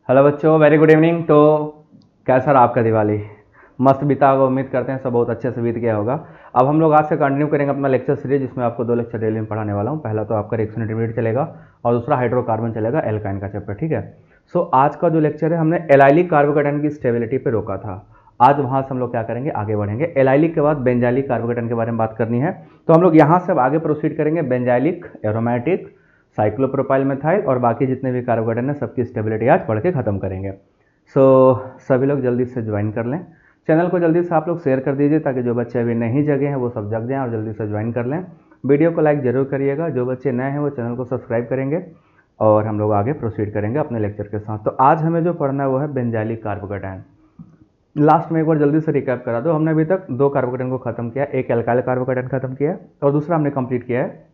Hello बच्चों, very good evening. तो कैसा रहा आपका दिवाली? मस्त बीता होगा, उम्मीद करते हैं सब बहुत अच्छे से बीत गया होगा। अब हम लोग आज से कंटिन्यू करेंगे अपना लेक्चर सीरीज, जिसमें आपको 2 लेक्चर डेली में पढ़ाने वाला हूँ। पहला तो आपका रिएक्शन इंटरमीडिएट चलेगा और दूसरा हाइड्रोकार्बन चलेगा, एल्काइन का चैप्टर। ठीक है। सो आज का जो लेक्चर है, हमने एलाइलिक कार्बोकेटाइन की स्टेबिलिटी पे रोका था। आज वहाँ से हम लोग क्या करेंगे, आगे बढ़ेंगे। एलाइलिक के बाद बेंजाइलिक कार्बोकेटाइन के बारे में बात करनी है, तो हम लोग यहाँ से अब आगे प्रोसीड करेंगे। बेंजाइलिक, एरोमेटिक, साइक्लोप्रोपाइल मेथाइल और बाकी जितने भी कार्बोकेटाइन है सबकी स्टेबिलिटी आज पढ़ के खत्म करेंगे। सभी लोग जल्दी से ज्वाइन कर लें। चैनल को जल्दी से आप लोग शेयर कर दीजिए, ताकि जो बच्चे अभी नहीं जगे हैं वो सब जग जाएं और जल्दी से ज्वाइन कर लें। वीडियो को लाइक जरूर करिएगा। जो बच्चे नए हैं वो चैनल को सब्सक्राइब करेंगे और हम लोग आगे प्रोसीड करेंगे अपने लेक्चर के साथ। तो आज हमें जो पढ़ना है वो है बेंजाइलिक कार्बोकेटाइन। लास्ट में एक बार जल्दी से रिकैप करा दो। हमने अभी तक 2 कार्बोकेटाइन को खत्म किया, एक एल्काइल कार्बोकेटाइन खत्म किया और दूसरा हमने कंप्लीट किया है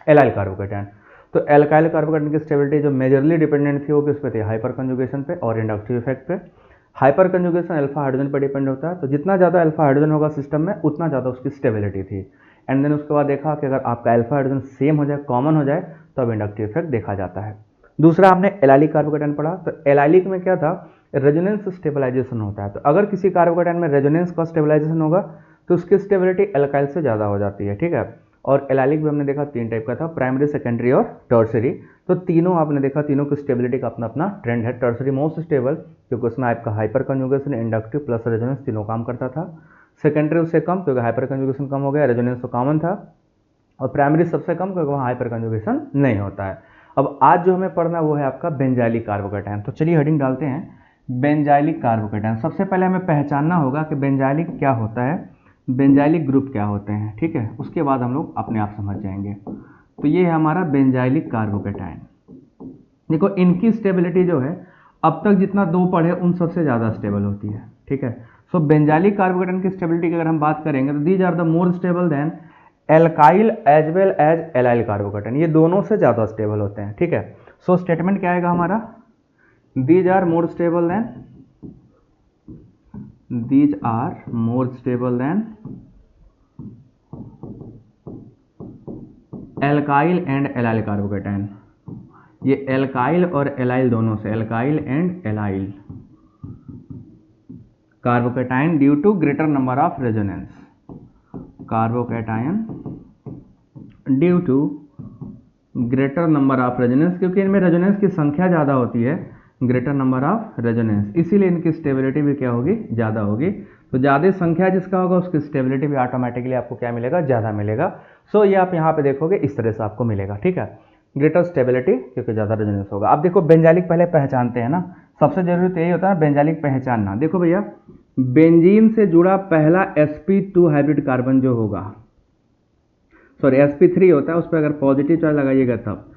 एलाइल कार्बोकेटाइन। तो एल्काइल कार्बोकेटाइन की स्टेबिलिटी जो मेजरली डिपेंडेंट थी वो किस पे थी, हाइपर कंजुगेशन पे और इंडक्टिव इफेक्ट पे। हाइपर कंजुगेशन अल्फा हाइड्रोजन पर डिपेंड होता है, तो जितना ज़्यादा अल्फा हाइड्रोजन होगा सिस्टम में उतना ज़्यादा उसकी स्टेबिलिटी थी। एंड देन उसके बाद देखा कि अगर आपका अल्फा हाइड्रोजन सेम हो जाए, कॉमन हो जाए, तो अब इंडक्टिव इफेक्ट देखा जाता है। दूसरा हमने एलाइलिक कार्बोकेटाइन पढ़ा। तो एलाइलिक में क्या था, रेजोनेंस स्टेबलाइजेशन होता है। तो अगर किसी कार्बोकेटाइन में रेजोनेंस का स्टेबलाइजेशन होगा तो उसकी स्टेबिलिटी एल्काइल से ज़्यादा हो जाती है। ठीक है। और एलाइलिक भी हमने देखा 3 टाइप का था, प्राइमरी, सेकेंडरी और टर्सरी। तो तीनों आपने देखा, तीनों की स्टेबिलिटी का अपना अपना ट्रेंड है। टर्सरी मोस्ट स्टेबल, क्योंकि उसमें आपका hyper conjugation, inductive plus resonance तीनों काम करता था। सेकेंडरी उससे कम, क्योंकि हाइपर कंजुगेशन कम हो गया, रेजोनेंस तो कॉमन था। और प्राइमरी सबसे कम, क्योंकि वहाँ हाइपर कंजुगेशन नहीं होता है। अब आज जो हमें पढ़ना वो है आपका बेंजाइलिक कार्बोकेटाइन। तो चलिए हेडिंग डालते हैं, बेंजाइलिक कार्बोकेटाइन। सबसे पहले हमें पहचानना होगा कि बेंजाइलिक क्या होता है, बेंजाइलिक ग्रुप क्या होते हैं। ठीक है, उसके बाद हम लोग अपने आप समझ जाएंगे। तो ये है हमारा बेंजाइलिक कार्बोकेटाइन। देखो इनकी स्टेबिलिटी जो है, अब तक जितना 2 पढ़े उन सबसे ज़्यादा स्टेबल होती है। ठीक है। सो बेंजाइलिक कार्बोकेटाइन की स्टेबिलिटी की अगर हम बात करेंगे तो these are the more stable than alkyl as well as allyl carbocation. ये दोनों से ज़्यादा स्टेबल होते हैं। ठीक है। सो स्टेटमेंट क्या आएगा हमारा, these are more stable than, these are more stable than alkyl and allyl carbocation. ये एल्काइल और एलाइल दोनों से, alkyl and allyl carbocation due to greater number of resonance, carbocation due to greater number of resonance, क्योंकि इनमें resonance की संख्या ज़्यादा होती है, ग्रेटर नंबर ऑफ रेजोनेंस, इसीलिए इनकी स्टेबिलिटी भी क्या होगी, ज़्यादा होगी। तो ज़्यादा संख्या जिसका होगा उसकी स्टेबिलिटी भी ऑटोमेटिकली आपको क्या मिलेगा, ज़्यादा मिलेगा। सो ये आप यहाँ पे देखोगे इस तरह से आपको मिलेगा। ठीक है, ग्रेटर स्टेबिलिटी क्योंकि ज़्यादा रेजोनेंस होगा। अब देखो बेंजाइलिक पहले पहचानते हैं ना, सबसे जरूरी तो यही होता है बेंजाइलिक पहचानना। देखो भैया, बेंजीन से जुड़ा पहला sp2 हाइब्रिड कार्बन जो होगा, सॉरी sp3 होता है, उस पर अगर पॉजिटिव चार्ज लगाइएगा तब,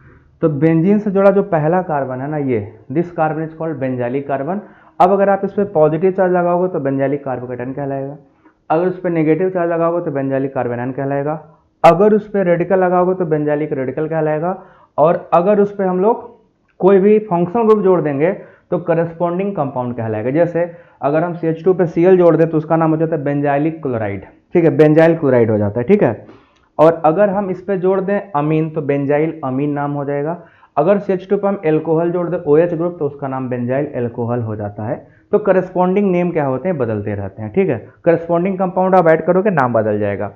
तो बेंजीन से जुड़ा जो पहला कार्बन है ना, ये this carbon is called benzylic carbon. अब अगर आप इस पर पॉजिटिव चार्ज लगाओगे तो बेंजाइलिक कार्बोकेटाइन कहलाएगा, अगर उस पर नेगेटिव चार्ज लगाओगे तो बेंजाइलिक कार्बोनाइन कहलाएगा, अगर उस पर रेडिकल लगाओगे तो बेंजाइलिक रेडिकल कहलाएगा, और अगर उस पर हम लोग कोई भी फंक्शनल ग्रुप जोड़ देंगे तो करस्पॉन्डिंग कंपाउंड कहलाएगा। जैसे अगर हम CH2 पे Cl जोड़ दें तो उसका नाम हो जाता है बेंजाइलिक क्लोराइड। ठीक है, बेंजाइल क्लोराइड हो जाता है। ठीक है। और अगर हम इस पे जोड़ दें अमीन तो बेंजाइल अमीन नाम हो जाएगा। अगर CH2 पे हम एल्कोहल जोड़ दें OH ग्रुप तो उसका नाम बेंजाइल एल्कोहल हो जाता है। तो करस्पॉन्डिंग नेम क्या होते हैं, बदलते रहते हैं। ठीक है, करस्पॉन्डिंग कंपाउंड आप ऐड करोगे नाम बदल जाएगा।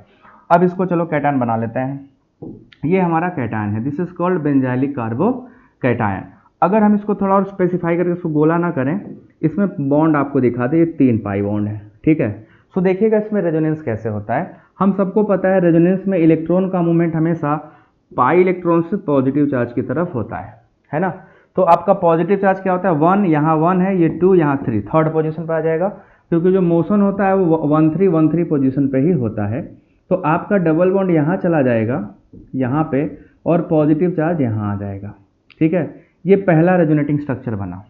अब इसको चलो कैटायन बना लेते हैं। ये हमारा कैटायन है, this is called benzylic carbocation. अगर हम इसको थोड़ा और स्पेसिफाई करके इसको गोला ना करें, इसमें बॉन्ड आपको दिखा दे, ये 3 पाई बॉन्ड है। ठीक है। सो देखिएगा इसमें रेजोनेंस कैसे होता है। हम सबको पता है रेजोनेंस में इलेक्ट्रॉन का मूवमेंट हमेशा पाई इलेक्ट्रॉन से पॉजिटिव चार्ज की तरफ होता है ना। तो आपका पॉजिटिव चार्ज क्या होता है, 1 यहाँ 1 है, ये 2 यहाँ 3, थर्ड पोजीशन पर आ जाएगा, क्योंकि जो मोशन होता है वो 1 3 पोजीशन पे ही होता है। तो आपका डबल बॉन्ड यहाँ चला जाएगा यहाँ पे, और पॉजिटिव चार्ज यहाँ आ जाएगा। ठीक है, ये पहला रेजोनेटिंग स्ट्रक्चर बना।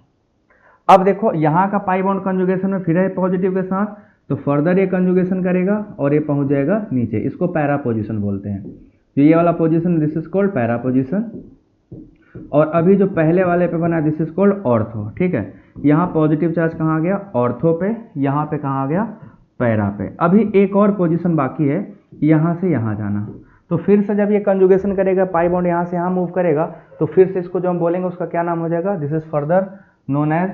अब देखो यहाँ का पाई बॉन्ड कंजुगेशन में फिर है पॉजिटिव के साथ, तो फर्दर ये कंजुगेशन करेगा और ये पहुंच जाएगा नीचे, इसको पैरा पोजीशन बोलते हैं। तो ये वाला position this is called para position, और अभी जो पहले वाले पे बना दिस इज कॉल्ड ऑर्थो। ठीक है, यहाँ पॉजिटिव चार्ज कहाँ आ गया, ऑर्थो पे, यहाँ पे कहाँ आ गया, पैरा पे। अभी एक और पोजीशन बाकी है, यहाँ से यहाँ जाना। तो फिर से जब ये कंजुगेशन करेगा, पाई बॉन्ड यहाँ से यहाँ मूव करेगा, तो फिर से इसको जो हम बोलेंगे उसका क्या नाम हो जाएगा, this is further known as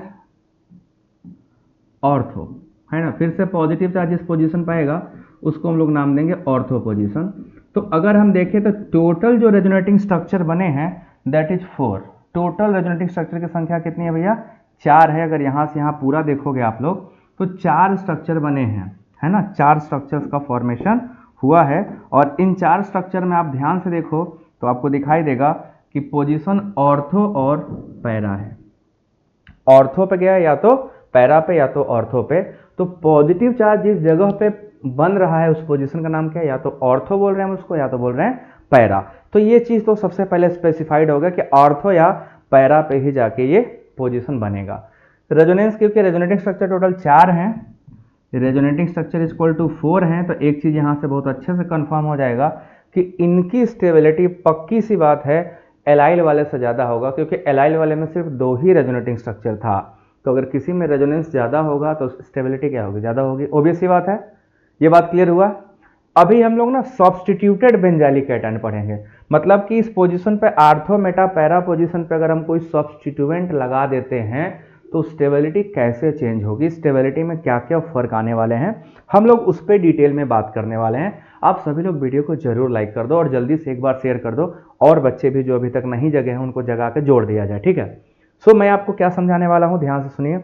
ortho, है ना। फिर से पॉजिटिव चार्ज जिस पोजीशन पर आएगा उसको हम लोग नाम देंगे ऑर्थो पोजीशन। तो अगर हम देखें तो टोटल जो रेजोनेटिंग स्ट्रक्चर बने हैं that is 4। Total resonating structure की संख्या कितनी है भैया? 4 है। अगर यहाँ से यहाँ पूरा देखोगे आप लोग तो 4 स्ट्रक्चर बने हैं, है ना। 4 स्ट्रक्चर्स का फॉर्मेशन हुआ है और इन 4 स्ट्रक्चर में आप ध्यान से देखो तो आपको दिखाई देगा कि पोजीशन ऑर्थो और पैरा है। ऑर्थो पे गया या तो पैरा पे या तो ऑर्थो पे। तो पॉजिटिव चार्ज जिस जगह पे बन रहा है उस पोजीशन का नाम क्या है? या तो ऑर्थो बोल रहे हैं हम उसको या तो बोल रहे हैं पैरा। तो ये चीज तो सबसे पहले स्पेसिफाइड होगा कि ऑर्थो या पैरा पे ही जाके ये पोजीशन बनेगा। रेजोनेंस, क्योंकि रेजोनेटिंग स्ट्रक्चर टोटल 4 हैं, resonating structure is equal to 4 हैं, तो एक चीज यहां से बहुत अच्छे से कंफर्म हो जाएगा कि इनकी स्टेबिलिटी पक्की सी बात है एलाइल वाले से ज़्यादा होगा, क्योंकि एलाइल वाले में सिर्फ 2 ही रेजोनेटिंग स्ट्रक्चर था। तो अगर किसी में रेजोनेंस ज़्यादा होगा तो स्टेबिलिटी क्या होगी? ज़्यादा होगी। ऑब्वियस सी बात है। ये बात क्लियर हुआ। अभी हम लोग ना सब्स्टिट्यूटेड बेंजाइलिक कैटायन पढ़ेंगे। मतलब कि इस पोजीशन पे आर्थो मेटा पैरा पोजीशन पे अगर हम कोई सब्स्टिट्यूएंट लगा देते हैं तो स्टेबिलिटी कैसे चेंज होगी, स्टेबिलिटी में क्या क्या फर्क आने वाले हैं, हम लोग उस पर डिटेल में बात करने वाले हैं। आप सभी लोग वीडियो को जरूर लाइक कर दो और जल्दी से एक बार शेयर कर दो, और बच्चे भी जो अभी तक नहीं जगे हैं उनको जगा के जोड़ दिया जाए, ठीक है। सो मैं आपको क्या समझाने वाला हूं, ध्यान से सुनिए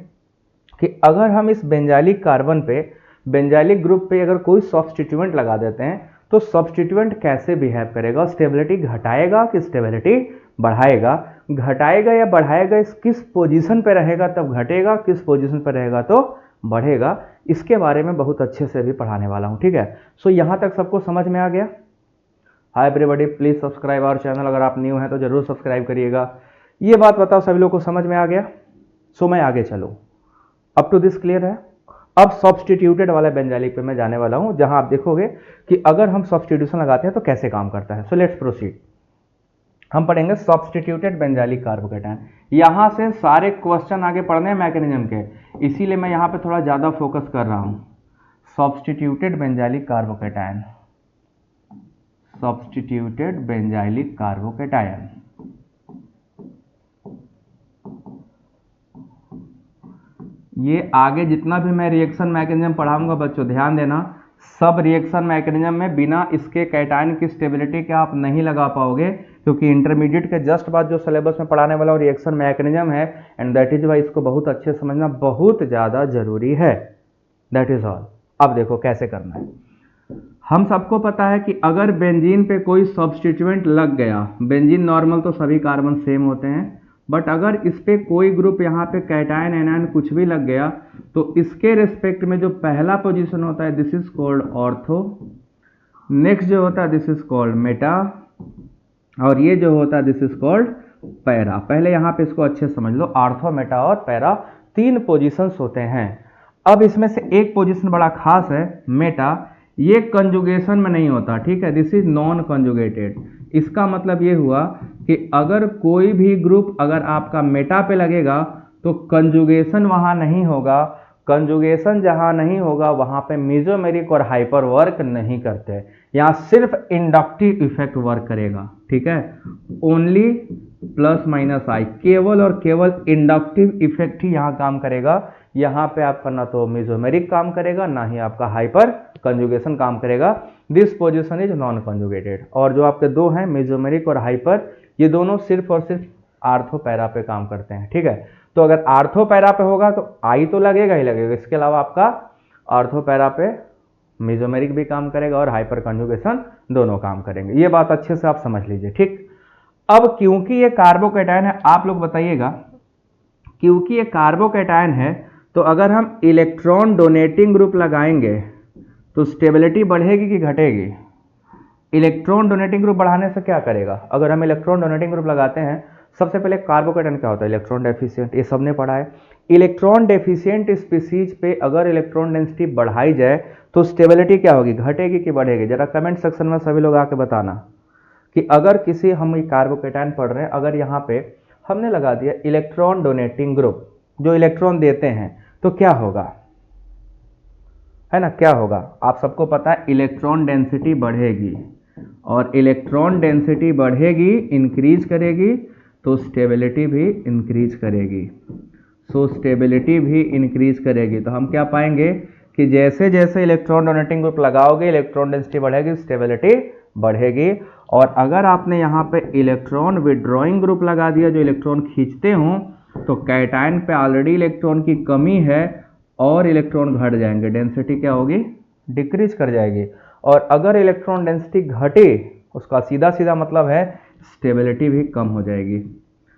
कि अगर हम इस बेंजाइलिक कार्बन पे, बेंजाइलिक ग्रुप पे अगर कोई सब्स्टिट्यूएंट लगा देते हैं तो सब्स्टिट्यूएंट कैसे बिहेव करेगा, स्टेबिलिटी घटाएगा कि स्टेबिलिटी बढ़ाएगा, घटाएगा या बढ़ाएगा, इस किस पोजीशन पे रहेगा तब घटेगा, किस पोजीशन पे रहेगा तो बढ़ेगा, इसके बारे में बहुत अच्छे से भी पढ़ाने वाला हूं, ठीक है। सो यहां तक सबको समझ में आ गया? Hi everybody, please subscribe our channel. अगर आप न्यू हैं तो जरूर सब्सक्राइब करिएगा। ये बात बताओ सभी लोग को समझ में आ गया? सो मैं आगे चलूं, अप टू दिस क्लियर है? अब सब्स्टिट्यूटेड वाला बेंजाइलिक पे मैं जाने वाला हूं, जहां आप देखोगे कि अगर हम सब्स्टिट्यूशन लगाते हैं तो कैसे काम करता है। So let's proceed. हम पढ़ेंगे सब्स्टिट्यूटेड बेंजाइलिक कार्बोकेटायन। यहां से सारे क्वेश्चन आगे पढ़ने हैं मैकेनिज्म के, इसीलिए मैं यहां पे थोड़ा ज्यादा फोकस कर रहा हूं। Substituted benzylic carbocation, substituted benzylic carbocation. ये आगे जितना भी मैं रिएक्शन मैकेनिज्म पढ़ाऊंगा बच्चों ध्यान देना, सब रिएक्शन मैकेनिज्म में बिना इसके कैटायन की स्टेबिलिटी के आप नहीं लगा पाओगे, क्योंकि इंटरमीडिएट के जस्ट बाद जो सिलेबस में पढ़ाने वाला रिएक्शन मैकेनिज्म है, एंड दैट इज वाई इसको बहुत अच्छे समझना बहुत ज़्यादा जरूरी है। That is all. अब देखो कैसे करना है। हम सबको पता है कि अगर बेंजीन पे कोई सब्स्टिट्यूएंट लग गया, बेंजीन नॉर्मल तो सभी कार्बन सेम होते हैं, बट अगर इस पे कोई ग्रुप यहाँ पे कैटायन एनायन कुछ भी लग गया तो इसके रेस्पेक्ट में जो पहला पोजीशन होता है this is called ortho, next जो होता है दिस इज कॉल्ड मेटा, और ये जो होता है दिस इज कॉल्ड पैरा। पहले यहाँ पे इसको अच्छे समझ लो, आर्थो मेटा और पैरा 3 पोजीशंस होते हैं। अब इसमें से एक पोजीशन बड़ा खास है मेटा, ये कंजुगेशन में नहीं होता, ठीक है, दिस इज नॉन कंजुगेटेड। इसका मतलब ये हुआ कि अगर कोई भी ग्रुप अगर आपका मेटा पे लगेगा तो कंजुगेशन वहां नहीं होगा, कंजुगेशन जहां नहीं होगा वहां पे मेसोमेरिक और हाइपर वर्क नहीं करते, यहां सिर्फ इंडक्टिव इफेक्ट वर्क करेगा, ठीक है। ओनली प्लस माइनस आई, केवल और केवल इंडक्टिव इफेक्ट ही यहां काम करेगा। यहां पे आपका ना तो मेसोमेरिक काम करेगा ना ही आपका हाइपर कंजुगेशन काम करेगा। This position is non conjugated. और जो आपके दो हैं मेसोमेरिक और हाइपर, ये दोनों सिर्फ और सिर्फ आर्थो पैरा पे काम करते हैं, ठीक है। तो अगर आर्थो पैरा पे होगा तो आई तो लगेगा ही लगेगा, इसके अलावा आपका आर्थो पैरा पे मेसोमेरिक भी काम करेगा और हाइपर कंजुगेशन दोनों काम करेंगे। ये बात अच्छे से आप समझ लीजिए, ठीक। अब क्योंकि ये कार्बोकैटायन है, आप लोग बताइएगा, क्योंकि ये कार्बोकैटायन है तो अगर हम इलेक्ट्रॉन डोनेटिंग ग्रुप लगाएंगे तो स्टेबिलिटी बढ़ेगी कि घटेगी? इलेक्ट्रॉन डोनेटिंग ग्रुप बढ़ाने से क्या करेगा? अगर हम इलेक्ट्रॉन डोनेटिंग ग्रुप लगाते हैं, सबसे पहले कार्बोकैटायन क्या होता है? इलेक्ट्रॉन डेफिशिएंट, ये सबने पढ़ा है। इलेक्ट्रॉन डेफिशिएंट स्पीसीज पे अगर इलेक्ट्रॉन डेंसिटी बढ़ाई जाए तो स्टेबिलिटी क्या होगी, घटेगी कि बढ़ेगी? जरा कमेंट सेक्शन में सभी लोग आके बताना कि अगर किसी, हम कार्बोकैटायन पढ़ रहे हैं, अगर यहाँ पे हमने लगा दिया इलेक्ट्रॉन डोनेटिंग ग्रुप जो इलेक्ट्रॉन देते हैं तो क्या होगा, है ना, क्या होगा? आप सबको पता है इलेक्ट्रॉन डेंसिटी बढ़ेगी, और इलेक्ट्रॉन डेंसिटी बढ़ेगी, इंक्रीज करेगी, तो स्टेबिलिटी भी इंक्रीज करेगी। सो स्टेबिलिटी भी इंक्रीज करेगी। तो हम क्या पाएंगे कि जैसे जैसे इलेक्ट्रॉन डोनेटिंग ग्रुप लगाओगे इलेक्ट्रॉन डेंसिटी बढ़ेगी, स्टेबिलिटी बढ़ेगी। और अगर आपने यहाँ पे इलेक्ट्रॉन विड्रॉइंग ग्रुप लगा दिया जो इलेक्ट्रॉन खींचते हों, तो कैटायन पे ऑलरेडी इलेक्ट्रॉन की कमी है और इलेक्ट्रॉन घट जाएंगे, डेंसिटी क्या होगी, डिक्रीज कर जाएगी। और अगर इलेक्ट्रॉन डेंसिटी घटे उसका सीधा सीधा मतलब है स्टेबिलिटी भी कम हो जाएगी,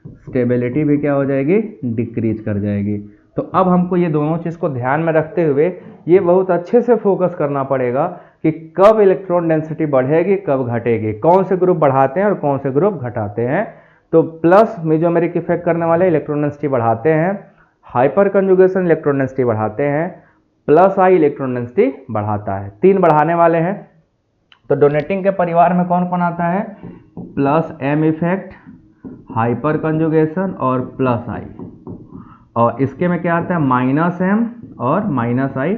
स्टेबिलिटी भी क्या हो जाएगी, डिक्रीज कर जाएगी। तो अब हमको ये दोनों चीज़ को ध्यान में रखते हुए ये बहुत अच्छे से फोकस करना पड़ेगा कि कब इलेक्ट्रॉन डेंसिटी बढ़ेगी कब घटेगी, कौन से ग्रुप बढ़ाते हैं और कौन से ग्रुप घटाते हैं। तो प्लस मेजोमेरिक इफेक्ट करने वाले इलेक्ट्रॉन डेंसिटी बढ़ाते हैं, हाइपर कंजुगेशन इलेक्ट्रॉन डेंसिटी बढ़ाते हैं, प्लस आई इलेक्ट्रॉन डेंसिटी बढ़ाता है। 3 बढ़ाने वाले हैं। तो डोनेटिंग के परिवार में कौन कौन आता है, plus M effect, hyperconjugation और प्लस आई। और इसके में क्या आता है, माइनस एम और माइनस आई।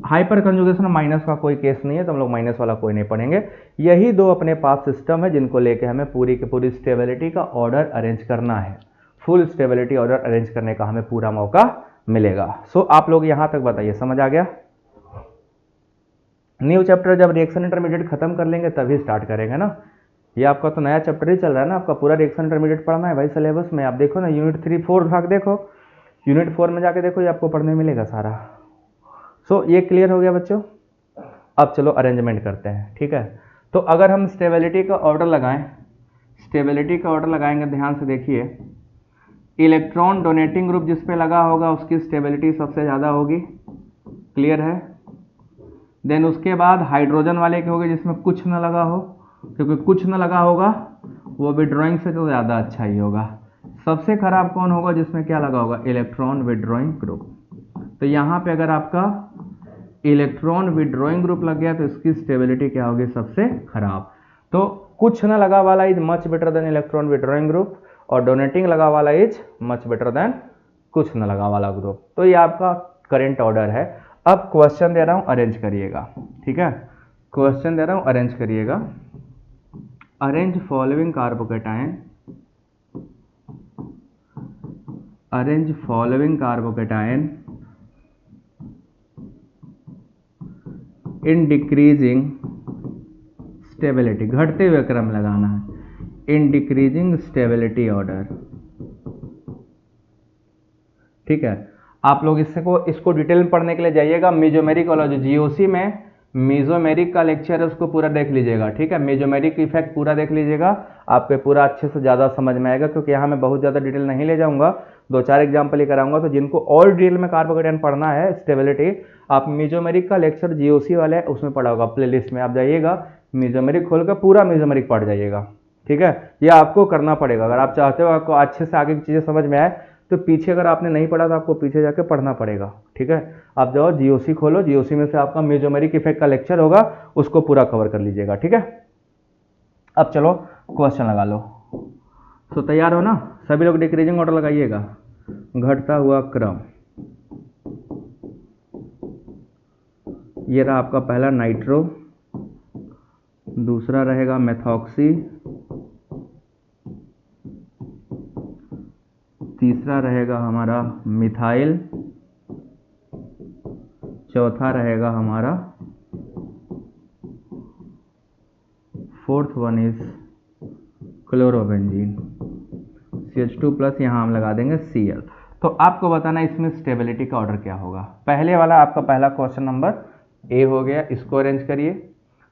हाइपर कंजुगेशन और माइनस का कोई केस नहीं है तो हम लोग माइनस वाला कोई नहीं पढ़ेंगे। यही 2 अपने पास सिस्टम है जिनको लेके हमें पूरी की पूरी स्टेबिलिटी का ऑर्डर अरेंज करना है। फुल स्टेबिलिटी ऑर्डर अरेंज करने का हमें पूरा मौका मिलेगा। सो आप लोग यहां तक बताइए, समझ आ गया। न्यू चैप्टर जब रिएक्शन इंटरमीडिएट खत्म कर लेंगे तभी स्टार्ट करेंगे ना। ये आपका तो नया चैप्टर ही चल रहा है ना, आपका पूरा रिएक्शन इंटरमीडिएट पढ़ना है भाई सिलेबस में। आप देखो ना यूनिट 3 4 भाग देखो, यूनिट 4 में जाके देखो, ये आपको पढ़ने मिलेगा सारा। सो ये क्लियर हो गया बच्चों। अब चलो अरेंजमेंट करते हैं, ठीक है। तो अगर हम स्टेबिलिटी का ऑर्डर लगाएं, स्टेबिलिटी का ऑर्डर लगाएंगे, ध्यान से देखिए, इलेक्ट्रॉन डोनेटिंग ग्रुप जिस पे लगा होगा उसकी स्टेबिलिटी सबसे ज़्यादा होगी, क्लियर है। देन उसके बाद हाइड्रोजन वाले के होंगे जिसमें कुछ न लगा हो, क्योंकि कुछ न लगा होगा वो विड्रॉइंग से तो ज़्यादा अच्छा ही होगा। सबसे खराब कौन होगा, जिसमें क्या लगा होगा, इलेक्ट्रॉन विड्रॉइंग ग्रुप। तो यहाँ पे अगर आपका इलेक्ट्रॉन विड्रॉइंग ग्रुप लग गया तो इसकी स्टेबिलिटी क्या होगी, सबसे खराब। तो कुछ न लगा वाला is much better than electron withdrawing group, और डोनेटिंग लगा वाला इज मच बेटर देन कुछ न लगा वाला ग्रुप। तो ये आपका करेंट ऑर्डर है। अब क्वेश्चन दे रहा हूं, अरेंज करिएगा, ठीक है। क्वेश्चन दे रहा हूं, अरेंज करिएगा। Arrange following carbocation, arrange following carbocation in decreasing stability, घटते हुए क्रम लगाना है, इन डिक्रीजिंग स्टेबिलिटी ऑर्डर, ठीक है। आप लोग इसको डिटेल में पढ़ने के लिए जाइएगा मेजोमेरिक वाला जो जीओसी में मेजोमेरिक का लेक्चर है उसको पूरा देख लीजिएगा, ठीक है। मेजोमेरिक इफेक्ट पूरा देख लीजिएगा, आपको पूरा अच्छे से ज़्यादा समझ में आएगा, क्योंकि यहाँ मैं बहुत ज़्यादा डिटेल नहीं ले जाऊँगा, 2-4 एग्जाम्पल ही कराऊंगा। तो जिनको और डिटेल में कार्बोकेटायन पढ़ना है स्टेबिलिटी, आप मेजोमेरिक का लेक्चर जीओसी वाले उसमें पढ़ा होगा, प्लेलिस्ट में आप जाइएगा, मेजोमेरिक खोल कर पूरा मेजोमेरिक पढ़ जाइएगा, ठीक है। ये आपको करना पड़ेगा अगर आप चाहते हो आपको अच्छे से आगे की चीज़ें समझ में आए। तो पीछे अगर आपने नहीं पढ़ा तो आपको पीछे जाके पढ़ना पड़ेगा, ठीक है। आप जाओ जीओसी खोलो, जीओसी में से आपका मेजोमेरिक इफेक्ट का लेक्चर होगा, उसको पूरा कवर कर लीजिएगा, ठीक है। अब चलो क्वेश्चन लगा लो। तो तैयार हो ना सभी लोग, डिक्रीजिंग ऑर्डर लगाइएगा, घटता हुआ क्रम। ये रहा आपका पहला नाइट्रो, दूसरा रहेगा मेथॉक्सी, तीसरा रहेगा हमारा मिथाइल, चौथा रहेगा हमारा, fourth one is chlorobenzene, CH2+, यहाँ हम लगा देंगे Cl। तो आपको बताना इसमें स्टेबिलिटी का ऑर्डर क्या होगा। पहले वाला आपका पहला क्वेश्चन नंबर ए हो गया, इसको अरेंज करिए।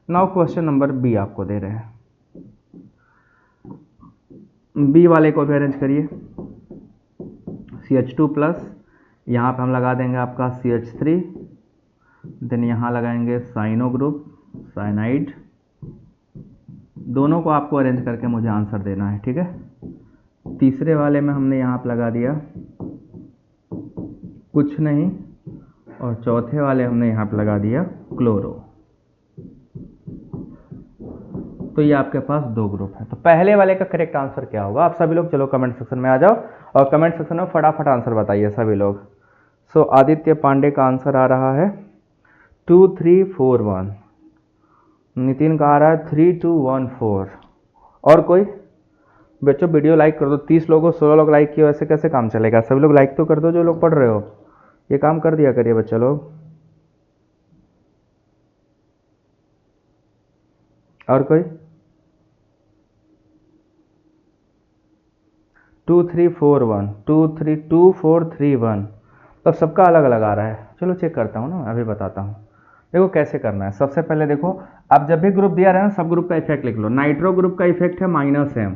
नाउ क्वेश्चन नंबर बी आपको दे रहे हैं, बी वाले को भी अरेंज करिए। CH2+, यहाँ पे हम लगा देंगे आपका CH3, देन यहाँ लगाएंगे साइनो ग्रुप, साइनाइड। दोनों को आपको अरेंज करके मुझे आंसर देना है, ठीक है। तीसरे वाले में हमने यहाँ पे लगा दिया कुछ नहीं, और चौथे वाले हमने यहाँ पे लगा दिया क्लोरो। तो ये आपके पास 2 ग्रुप है। तो पहले वाले का करेक्ट आंसर क्या होगा, आप सभी लोग चलो कमेंट सेक्शन में आ जाओ और कमेंट सेक्शन में फटाफट आंसर बताइए सभी लोग। सो आदित्य पांडे का आंसर आ रहा है 2 3 4 1, नितिन का आ रहा है 3 2 1 4, और कोई बच्चों वीडियो लाइक कर दो, 30 लोगों 16 लोग लाइक किए, ऐसे कैसे काम चलेगा? सभी लोग लाइक तो कर दो जो लोग पढ़ रहे हो, ये काम कर दिया करिए बच्चा लोग। और कोई? 2341 2431, तब सबका अलग अलग आ रहा है। चलो चेक करता हूँ ना, अभी बताता हूँ। देखो कैसे करना है। सबसे पहले देखो, आप जब भी ग्रुप दिया रहे ना, सब ग्रुप का इफेक्ट लिख लो। नाइट्रो ग्रुप का इफेक्ट है -m,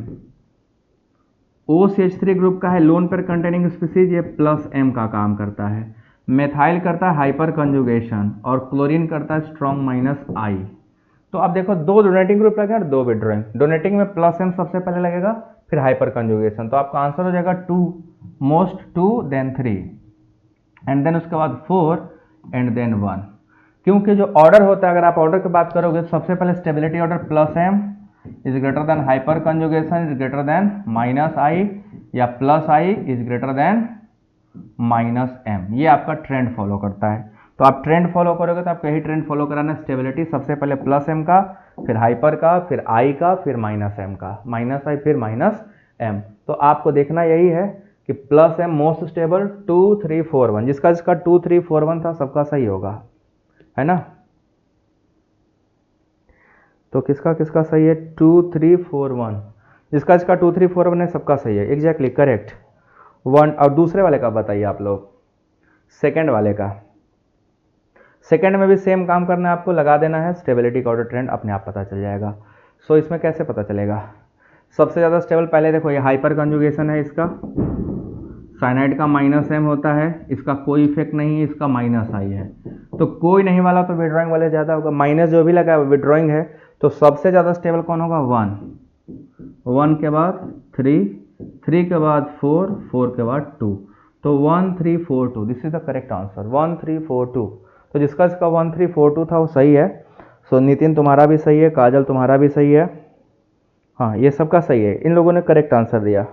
OCH3 ग्रुप का है लोन पेयर कंटेनिंग स्पीसीज, ये +m का काम करता है। मेथाइल करता है हाइपर कंजुगेशन, और क्लोरीन करता है स्ट्रॉन्ग -I। तो आप देखो, 2 डोनेटिंग ग्रुप लगे और 2 विड्रॉइंग। डोनेटिंग में +m सबसे पहले लगेगा, फिर हाइपर कंजुगेशन, तो आपका आंसर हो जाएगा 2, मोस्ट 2 देन 3, एंड देन उसके बाद 4 एंड देन 1। क्योंकि जो ऑर्डर होता है, अगर आप ऑर्डर की बात करोगे तो सबसे पहले stability order +m is greater then hyper conjugation is greater then -I, या +I is greater then -m। ये आपका ट्रेंड फॉलो करता है। तो आप ट्रेंड फॉलो करोगे तो आपको यही ट्रेंड फॉलो कराना। स्टेबिलिटी सबसे पहले +m का, फिर हाइपर का, फिर I का, फिर -m का, -I फिर -m। तो आपको देखना यही है कि +m मोस्ट स्टेबल 2 3 4 1, जिसका 2 3 4 1 था सबका सही होगा, है ना? तो किसका किसका सही है? 2 3 4 1, जिसका 2 3 4 1 है सबका सही है, एग्जैक्टली करेक्ट। 1, और दूसरे वाले का बताइए आप लोग, सेकेंड वाले का। सेकेंड में भी सेम काम करना है आपको, लगा देना है स्टेबिलिटी का ऑर्डर ट्रेंड, अपने आप पता चल जाएगा। सो इसमें कैसे पता चलेगा? सबसे ज़्यादा स्टेबल पहले देखो, ये हाइपर कंजुगेशन है, इसका साइनाइड का -m होता है, इसका कोई इफेक्ट नहीं है, इसका -I है, तो कोई नहीं वाला तो विड्रॉइंग वाले ज़्यादा होगा। माइनस जो भी लगा है विड्रॉइंग है, तो सबसे ज़्यादा स्टेबल कौन होगा? 1 के बाद 3 के बाद 4 के बाद 2, तो 1 3 4 2, this is the correct answer, 1 3 4 2। तो जिसका 1 3 4 2 था वो सही है। सो नितिन तुम्हारा भी सही है, काजल तुम्हारा भी सही है, हाँ ये सबका सही है, इन लोगों ने करेक्ट आंसर दिया,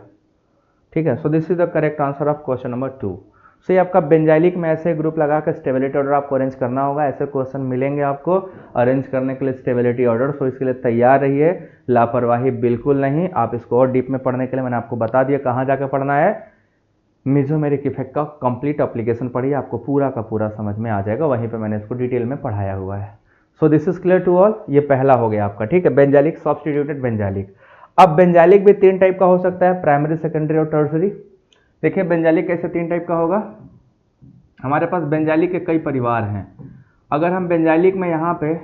ठीक है। So this is the correct answer of question number 2। सो ये आपका बेंजाइलिक में ऐसे ग्रुप लगा कर स्टेबिलिटी ऑर्डर आपको अरेंज करना होगा। ऐसे क्वेश्चन मिलेंगे आपको अरेंज करने के लिए स्टेबिलिटी ऑर्डर। सो इसके लिए तैयार रहिए, लापरवाही बिल्कुल नहीं। आप इसको और डीप में पढ़ने के लिए मैंने आपको बता दिया कहाँ जाकर पढ़ना है। मेसोमेरिक इफेक्ट का कंप्लीट एप्लीकेशन पढ़िए, आपको पूरा का पूरा समझ में आ जाएगा, वहीं पे मैंने इसको डिटेल में पढ़ाया हुआ है। So this is clear to all. ये पहला हो गया आपका, ठीक है, बेंजाइलिक सब्स्टिट्यूटेड बेंजाइलिक। अब बेंजाइलिक भी 3 टाइप का हो सकता है, प्राइमरी, सेकेंडरी और टर्सरी। देखिए बेंजाइलिक कैसे 3 टाइप का होगा। हमारे पास बेंजाइलिक के कई परिवार हैं। अगर हम बेंजाइलिक में यहाँ पे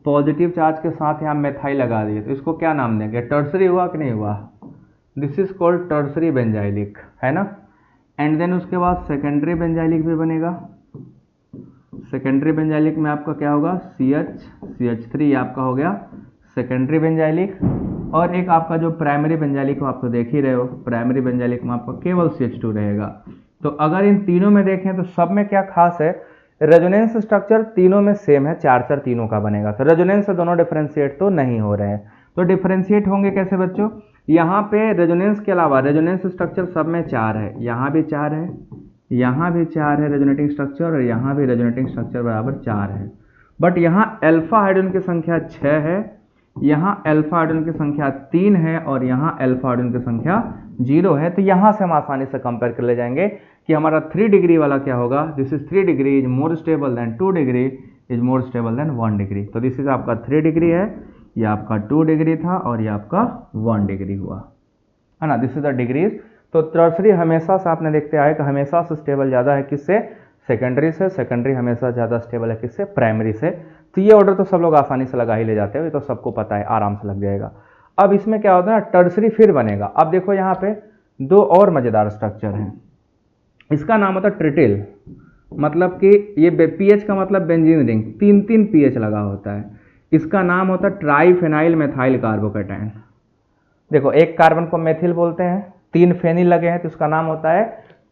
पॉजिटिव चार्ज के साथ यहाँ मेथाइल लगा दिए तो इसको क्या नाम देंगे? टर्सरी हुआ कि नहीं हुआ? This is called tertiary benzylic, है ना। एंड देन उसके बाद सेकेंडरी बेंजाइलिक भी बनेगा। सेकेंडरी बेंजाइलिक में आपका क्या होगा? CH3 आपका हो गया सेकेंडरी बेंजाइलिक। और एक आपका जो प्राइमरी बेंजाइलिक हो, आप तो देख ही रहे हो, प्राइमरी बेंजाइलिक में आपका केवल CH2 रहेगा। तो अगर इन तीनों में देखें तो सब में क्या खास है? रेजोनेंस स्ट्रक्चर तीनों में सेम है, 4 तीनों का बनेगा। तो रेजोनेंस से दोनों डिफरेंशिएट तो नहीं हो रहे हैं। तो डिफरेंशिएट होंगे कैसे बच्चों? यहाँ पे रेजोनेंस के अलावा रेजोनेंस स्ट्रक्चर सब में 4 है, यहाँ भी 4 है, यहाँ भी 4 है रेजोनेटिंग स्ट्रक्चर, और यहाँ भी रेजोनेटिंग स्ट्रक्चर बराबर 4 है। बट यहाँ अल्फा हाइड्रोजन की संख्या 6 है, यहाँ अल्फा हाइड्रोजन की संख्या 3 है, और यहाँ अल्फा हाइड्रोजन की संख्या 0 है। तो यहाँ से हम आसानी से कंपेयर कर ले जाएंगे कि हमारा 3 डिग्री वाला क्या होगा। This is 3 degree is more stable then 2 degree is more stable then 1 degree. तो दिस इज आपका 3 डिग्री है, ये आपका 2 डिग्री था, और ये आपका 1 डिग्री हुआ, है ना। This is the degrees. तो टर्सरी हमेशा से आपने देखते आए कि हमेशा से स्टेबल ज़्यादा है किससे? सेकेंडरी से। सेकेंडरी हमेशा ज़्यादा स्टेबल है किससे? प्राइमरी से। तो ये ऑर्डर तो सब लोग आसानी से लगा ही ले जाते हैं, ये तो सबको पता है, आराम से लग जाएगा। अब इसमें क्या होता है, टर्सरी फिर बनेगा। अब देखो यहाँ पे 2 और मज़ेदार स्ट्रक्चर हैं। इसका नाम होता है ट्रिटिल, मतलब कि ये पीएच का मतलब बेंजीन रिंग, 3 पीएच लगा होता है। इसका नाम होता है ट्राइफेनाइल मेथाइल कार्बोकेटाइन। देखो एक कार्बन को मेथिल बोलते हैं, 3 फेनिल लगे हैं, तो इसका नाम होता है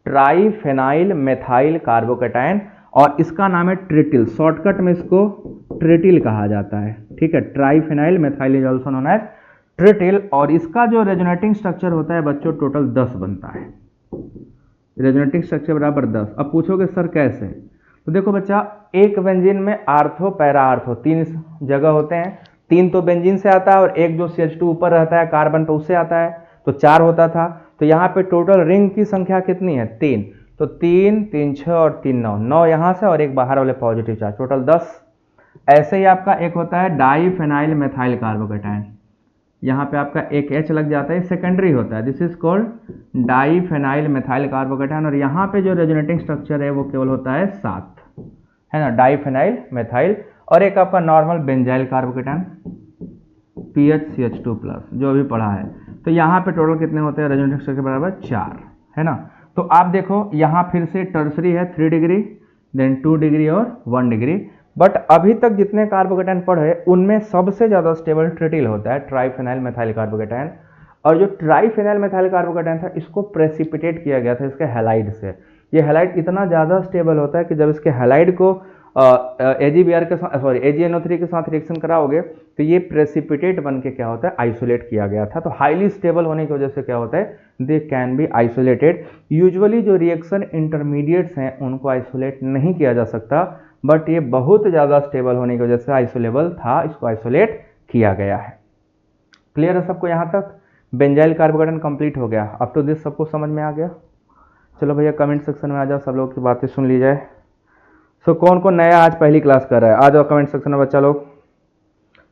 ट्राइफेनाइल मेथाइल कार्बोकेटाइन, और इसका नाम है ट्रिटिल। शॉर्टकट में इसको ट्रिटिल कहा जाता है, ठीक है। Triphenyl methyl is also known as trityl. और इसका जो रेजोनेटिंग स्ट्रक्चर होता है बच्चों टोटल 10 बनता है। रेजोनेटिंग स्ट्रक्चर बराबर 10। अब पूछोगे सर कैसे? तो देखो बच्चा, एक बेंजीन में आर्थो पैरा आर्थो 3 जगह होते हैं, 3 तो बेंजीन से आता है और एक जो CH2 ऊपर रहता है कार्बन पे उससे आता है, तो 4 होता था। तो यहाँ पे टोटल रिंग की संख्या कितनी है? 3। तो 3 3 6 और 3 9, 9 यहाँ से और एक बाहर वाले पॉजिटिव चार्ज, टोटल 10। ऐसे ही आपका एक होता है डाईफेनाइल मेथाइल कार्बोकेटायन, यहाँ पे आपका एक H लग जाता है, सेकेंडरी होता है, this is called diphenyl methyl carbocation. और यहाँ पे जो रेजोनेटिंग स्ट्रक्चर है वो केवल होता है 7, है ना, डाईफेनाइल मेथाइल। और एक आपका नॉर्मल बेंजाइल कार्बोकेटायन PHCH2+, जो अभी पढ़ा है। तो यहाँ पे टोटल कितने होते हैं रेजोनेटिंग स्ट्रक्चर बराबर 4, है ना। तो आप देखो यहाँ फिर से टर्सरी है 3 डिग्री, देन 2 डिग्री और 1 डिग्री। बट अभी तक जितने कार्बोकेटायन पढ़े उनमें सबसे ज़्यादा स्टेबल ट्रिटिल होता है, ट्राइफेनाइल मेथाइल कार्बोकेटायन। और जो ट्राइफेनाइल मेथाइल कार्बोकेटायन था इसको प्रेसिपिटेट किया गया था इसके हैलाइड से। ये हैलाइड इतना ज़्यादा स्टेबल होता है कि जब इसके हैलाइड को AgBr के साथ AgNO3 के साथ रिएक्शन कराओगे तो ये प्रेसिपिटेट बन के क्या होता है, आइसोलेट किया गया था। तो हाईली स्टेबल होने की वजह से क्या होता है, they can be isolated. Usually जो रिएक्शन इंटरमीडिएट्स हैं उनको आइसोलेट नहीं किया जा सकता, बट ये बहुत ज़्यादा स्टेबल होने की वजह से आइसोलेबल था, इसको आइसोलेट किया गया है। क्लियर है सबको? यहाँ तक बेंजाइल कार्बोकेटायन कंप्लीट हो गया। अप टू दिस सबको समझ में आ गया? चलो भैया कमेंट सेक्शन में आ जाओ, सब लोग की बातें सुन ली जाए। सो कौन कौन नया आज पहली क्लास कर रहा है, आ जाओ कमेंट सेक्शन में बच्चा लोग।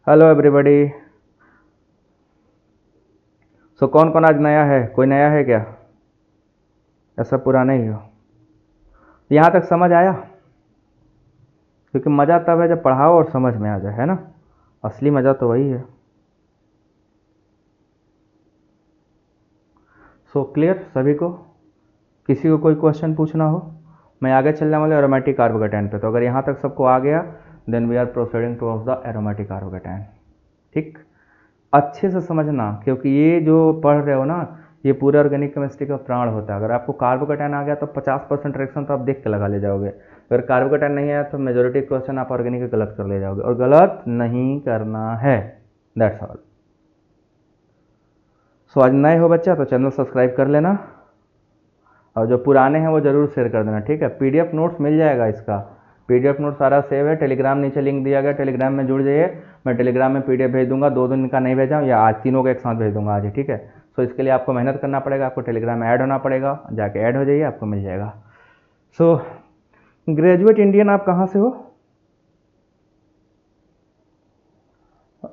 Hello everybody. सो कौन कौन आज नया है? कोई नया है क्या? ऐसा पुराना ही हो? यहाँ तक समझ आया? क्योंकि मज़ा तब है जब पढ़ाओ और समझ में आ जाए, है ना, असली मज़ा तो वही है। सो क्लियर सभी को? किसी को कोई क्वेश्चन पूछना हो? मैं आगे चलने वाले एरोमेटिक कार्बोकेटायन पे। तो अगर यहाँ तक सबको आ गया then we are proceeding towards the aromatic carbocation. ठीक, अच्छे से समझना, क्योंकि ये जो पढ़ रहे हो ना ये पूरे ऑर्गेनिक केमिस्ट्री का प्राण होता है। अगर आपको कार्बोकेटायन आ गया तो 50% रिएक्शन तो आप देख के लगा ले जाओगे। अगर कार्बोकेटायन नहीं आया तो मेजोरिटी क्वेश्चन आप ऑर्गेनिक के गलत कर ले जाओगे, और गलत नहीं करना है, दैट्स ऑल। सो आज नए हो बच्चा तो चैनल सब्सक्राइब कर लेना, और जो पुराने हैं वो जरूर शेयर कर देना, ठीक है। PDF नोट्स मिल जाएगा, इसका PDF नोट सारा सेव है, टेलीग्राम नीचे लिंक दिया गया, टेलीग्राम में जुड़ जाइए। मैं टेलीग्राम में PDF भेज दूंगा, 2 दिन का नहीं भेजा या आज तीनों का एक साथ भेज दूंगा आज ही, ठीक है। सो इसके लिए आपको मेहनत करना पड़ेगा, आपको टेलीग्राम में ऐड होना पड़ेगा, जाके ऐड हो जाइए, आपको मिल जाएगा। सो ग्रेजुएट इंडियन आप कहाँ से हो?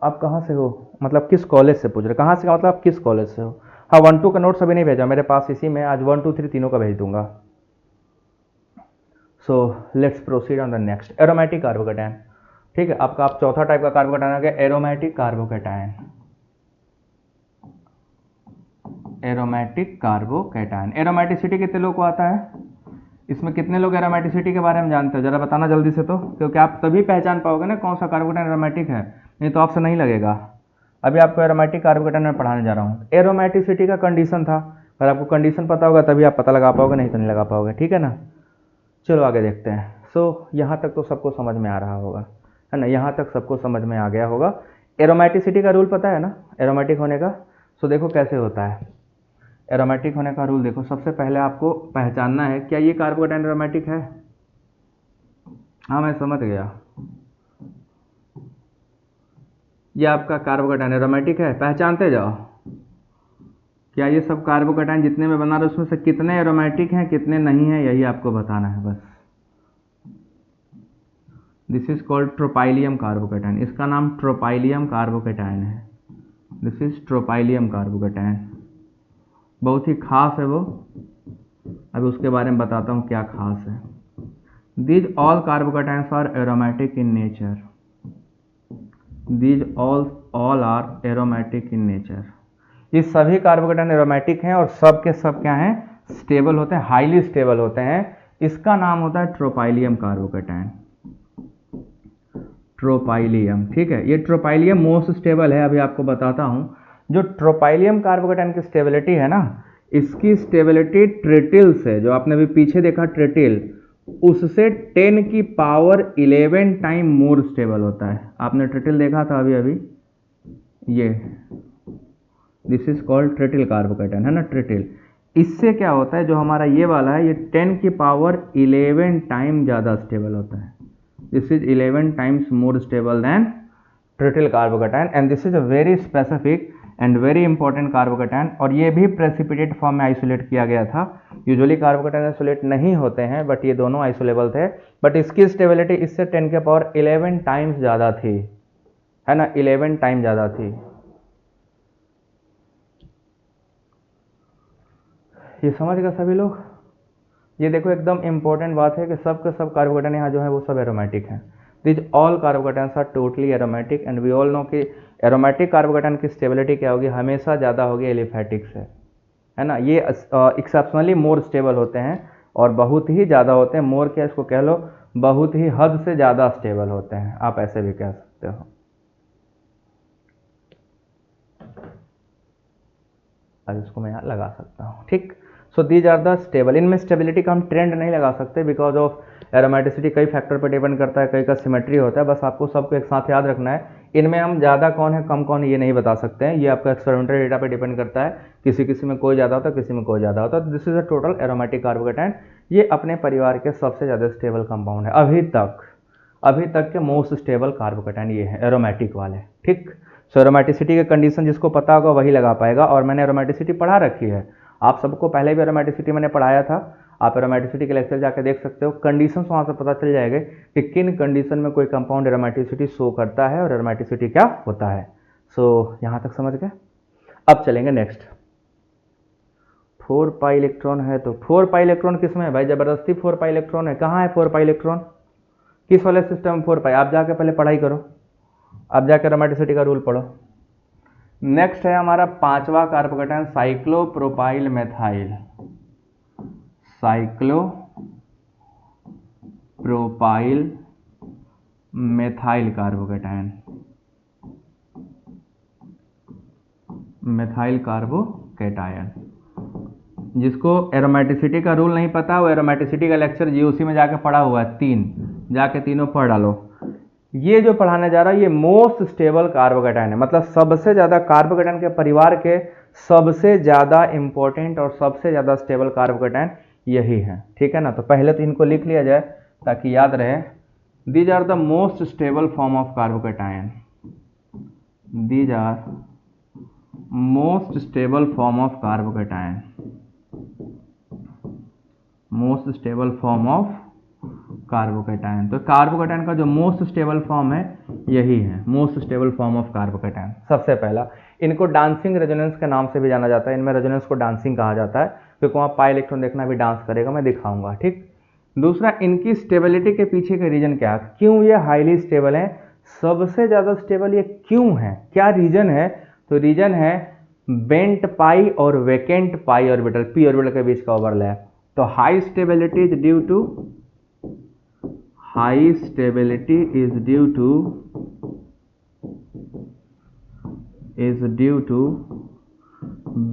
आप कहाँ से हो मतलब किस कॉलेज से पूछ रहे? कहाँ से का मतलब आप किस कॉलेज से हो? हाँ 1 2 का नोट्स अभी नहीं भेजा मेरे पास, इसी में आज 1 2 3 तीनों का भेज दूंगा। So let's proceed on the next aromatic carbocation. ठीक है, आपका आप चौथा टाइप का कार्बोकेटायन आ गया aromatic carbocation. Aromatic carbocation, aromaticity कितने लोग को आता है? इसमें कितने लोग एरोमेटिसिटी के बारे में जानते हो? जरा बताना जल्दी से, तो क्योंकि आप तभी पहचान पाओगे ना कौन सा कार्बोकेटायन एरोमेटिक है, नहीं तो आपसे नहीं लगेगा। अभी आपको एरोमेटिक कार्बोकेटायन में पढ़ाने जा रहा हूँ। एरोमेटिसिटी का कंडीशन था, अगर आपको कंडीशन पता होगा तभी आप पता लगा पाओगे, नहीं तो नहीं लगा पाओगे, ठीक है ना। चलो आगे देखते हैं। सो यहाँ तक तो सबको समझ में आ रहा होगा, है ना, यहाँ तक सबको समझ में आ गया होगा। एरोमेटिसिटी का रूल पता है ना एरोमेटिक होने का? सो देखो कैसे होता है एरोमेटिक होने का रूल। देखो सबसे पहले आपको पहचानना है क्या ये कार्बोकेटायन एरोमेटिक है। हाँ मैं समझ गया, ये आपका कार्बोकेटायन एरोमेटिक है, पहचानते जाओ। क्या ये सब कार्बोकेटायन जितने में बना रहे उसमें से कितने एरोमेटिक हैं कितने नहीं हैं, यही आपको बताना है बस। दिस इज कॉल्ड ट्रोपाइलियम कार्बोकेटायन, इसका नाम ट्रोपाइलियम कार्बोकेटायन है। दिस इज ट्रोपाइलियम कार्बोकेटायन, बहुत ही खास है वो, अभी उसके बारे में बताता हूँ क्या खास है। These all carbocations are aromatic in nature, these all are aromatic in nature. ये सभी कार्बोकेटायन एरोमेटिक हैं और सब के सब क्या हैं, स्टेबल होते हैं, हाईली स्टेबल होते हैं। इसका नाम होता है ट्रोपाइलियम कार्बोकेटायन, ट्रोपाइलियम, ठीक है। ये ट्रोपाइलियम मोस्ट स्टेबल है, अभी आपको बताता हूं। जो ट्रोपाइलियम कार्बोकेटायन की स्टेबिलिटी है ना, इसकी स्टेबिलिटी ट्रिटिल से, जो आपने अभी पीछे देखा ट्रिटिल, उससे 10 की पावर 11 टाइम मोर स्टेबल होता है। आपने ट्रिटिल देखा था अभी अभी, ये दिस इज कॉल्ड ट्रिटिल कार्बोकेटायन, है ना, ट्रिटिल। इससे क्या होता है, जो हमारा ये वाला है ये 10 की पावर 11 टाइम ज़्यादा स्टेबल होता है। This is 11 times more stable than trityl carbocation, and this is a very specific and very important carbocation, और ये भी प्रेसिपिटेट फॉर्म में आइसोलेट किया गया था। यूजुअली कार्बोकैटायन आइसोलेट नहीं होते हैं, बट ये दोनों आइसोलेबल थे, बट इसकी स्टेबिलिटी इससे 10 के पावर 11 टाइम्स ज़्यादा थी, है ना, 11 टाइम ज़्यादा थी। ये समझ गए सभी लोग? ये देखो एकदम इंपॉर्टेंट बात है कि सब के सब कार्बोकैटायन यहाँ जो है वो सब एरोमेटिक हैं। This all carbocations are totally aromatic, and we all know कि एरोमेटिक कार्बोकैटायन की स्टेबिलिटी क्या होगी, हमेशा ज़्यादा होगी एलिफैटिक से, है ना। ये एक्सेप्शनली मोर स्टेबल होते हैं और बहुत ही ज़्यादा होते हैं, मोर क्या इसको कह लो, बहुत ही हद से ज़्यादा स्टेबल होते हैं, आप ऐसे भी कह सकते हो। अब इसको मैं यहाँ लगा सकता हूँ, ठीक। So these are the stable. इनमें स्टेबिलिटी का हम ट्रेंड नहीं लगा सकते बिकॉज ऑफ एरोमेटिसिटी कई फैक्टर पर डिपेंड करता है, कई का सिमेट्री होता है, बस आपको सबको एक साथ याद रखना है। इनमें हम ज़्यादा कौन है कम कौन है ये नहीं बता सकते हैं, ये आपका एक्सपेरिमेंटल डेटा पे डिपेंड करता है, किसी किसी में कोई ज़्यादा होता है, किसी में कोई ज़्यादा होता है। This is a total aromatic carbocation, ये अपने परिवार के सबसे ज़्यादा स्टेबल कंपाउंड है अभी तक के मोस्ट स्टेबल कार्बोकैटायन ये है एरोमेटिक वाले, ठीक। सो एरोमेटिसिटी के कंडीशन जिसको पता होगा वही लगा पाएगा, और मैंने एरोमेटिसिटी पढ़ा रखी है, आप सबको पहले भी एरोमेटिसिटी मैंने पढ़ाया था, आप एरोमेटिसिटी के लेक्चर जाके देख सकते हो, कंडीशंस वहाँ से पता चल जाएंगे कि किन कंडीशन में कोई कंपाउंड एरोमेटिसिटी शो करता है और एरोमेटिसिटी क्या होता है। सो यहाँ तक समझ गए। अब चलेंगे नेक्स्ट। 4 पाई इलेक्ट्रॉन है, तो 4 पाई इलेक्ट्रॉन किस में है भाई, जबरदस्ती 4 पाई इलेक्ट्रॉन है, कहाँ है 4 पाई इलेक्ट्रॉन, किस वाले सिस्टम में 4 पाई, आप जाके पहले पढ़ाई करो, आप जाके एरोमेटिसिटी का रूल पढ़ो। नेक्स्ट है हमारा 5वां carbocation cyclopropyl methyl, cyclopropyl methyl carbocation, methyl carbocation. जिसको एरोमेटिसिटी का रूल नहीं पता वो एरोमेटिसिटी का लेक्चर जीओसी में जाके पढ़ा हुआ है, 3 जाके तीनों पढ़ डालो। ये जो पढ़ाने जा रहा है ये मोस्ट स्टेबल कार्बोकैटायन है, मतलब सबसे ज़्यादा कार्बोकैटायन के परिवार के सबसे ज़्यादा इंपॉर्टेंट और सबसे ज़्यादा स्टेबल कार्बोकैटायन यही है, ठीक है ना। तो पहले तो इनको लिख लिया जाए ताकि याद रहे। These are the most stable form of carbocation, these are most stable form of carbocation, most stable form of carbocation. तो कार्बोकैटायन का जो मोस्ट स्टेबल फॉर्म है यही है, most stable form of carbocation. सबसे पहला इनको डांसिंग रेजोनेंस के नाम से भी जाना जाता है, इनमें रेजोनेंस को डांसिंग कहा जाता है क्योंकि वहाँ पाई इलेक्ट्रॉन देखना भी डांस करेगा, मैं दिखाऊंगा, ठीक। दूसरा, इनकी स्टेबिलिटी के पीछे का रीजन क्या, क्यों ये हाईली स्टेबल है, सबसे ज़्यादा स्टेबल ये क्यों है, क्या रीजन है, तो रीजन है बेंट पाई और vacant pi orbital, p orbital के बीच का ओवरलैप। तो high stability is due to, high stability is due to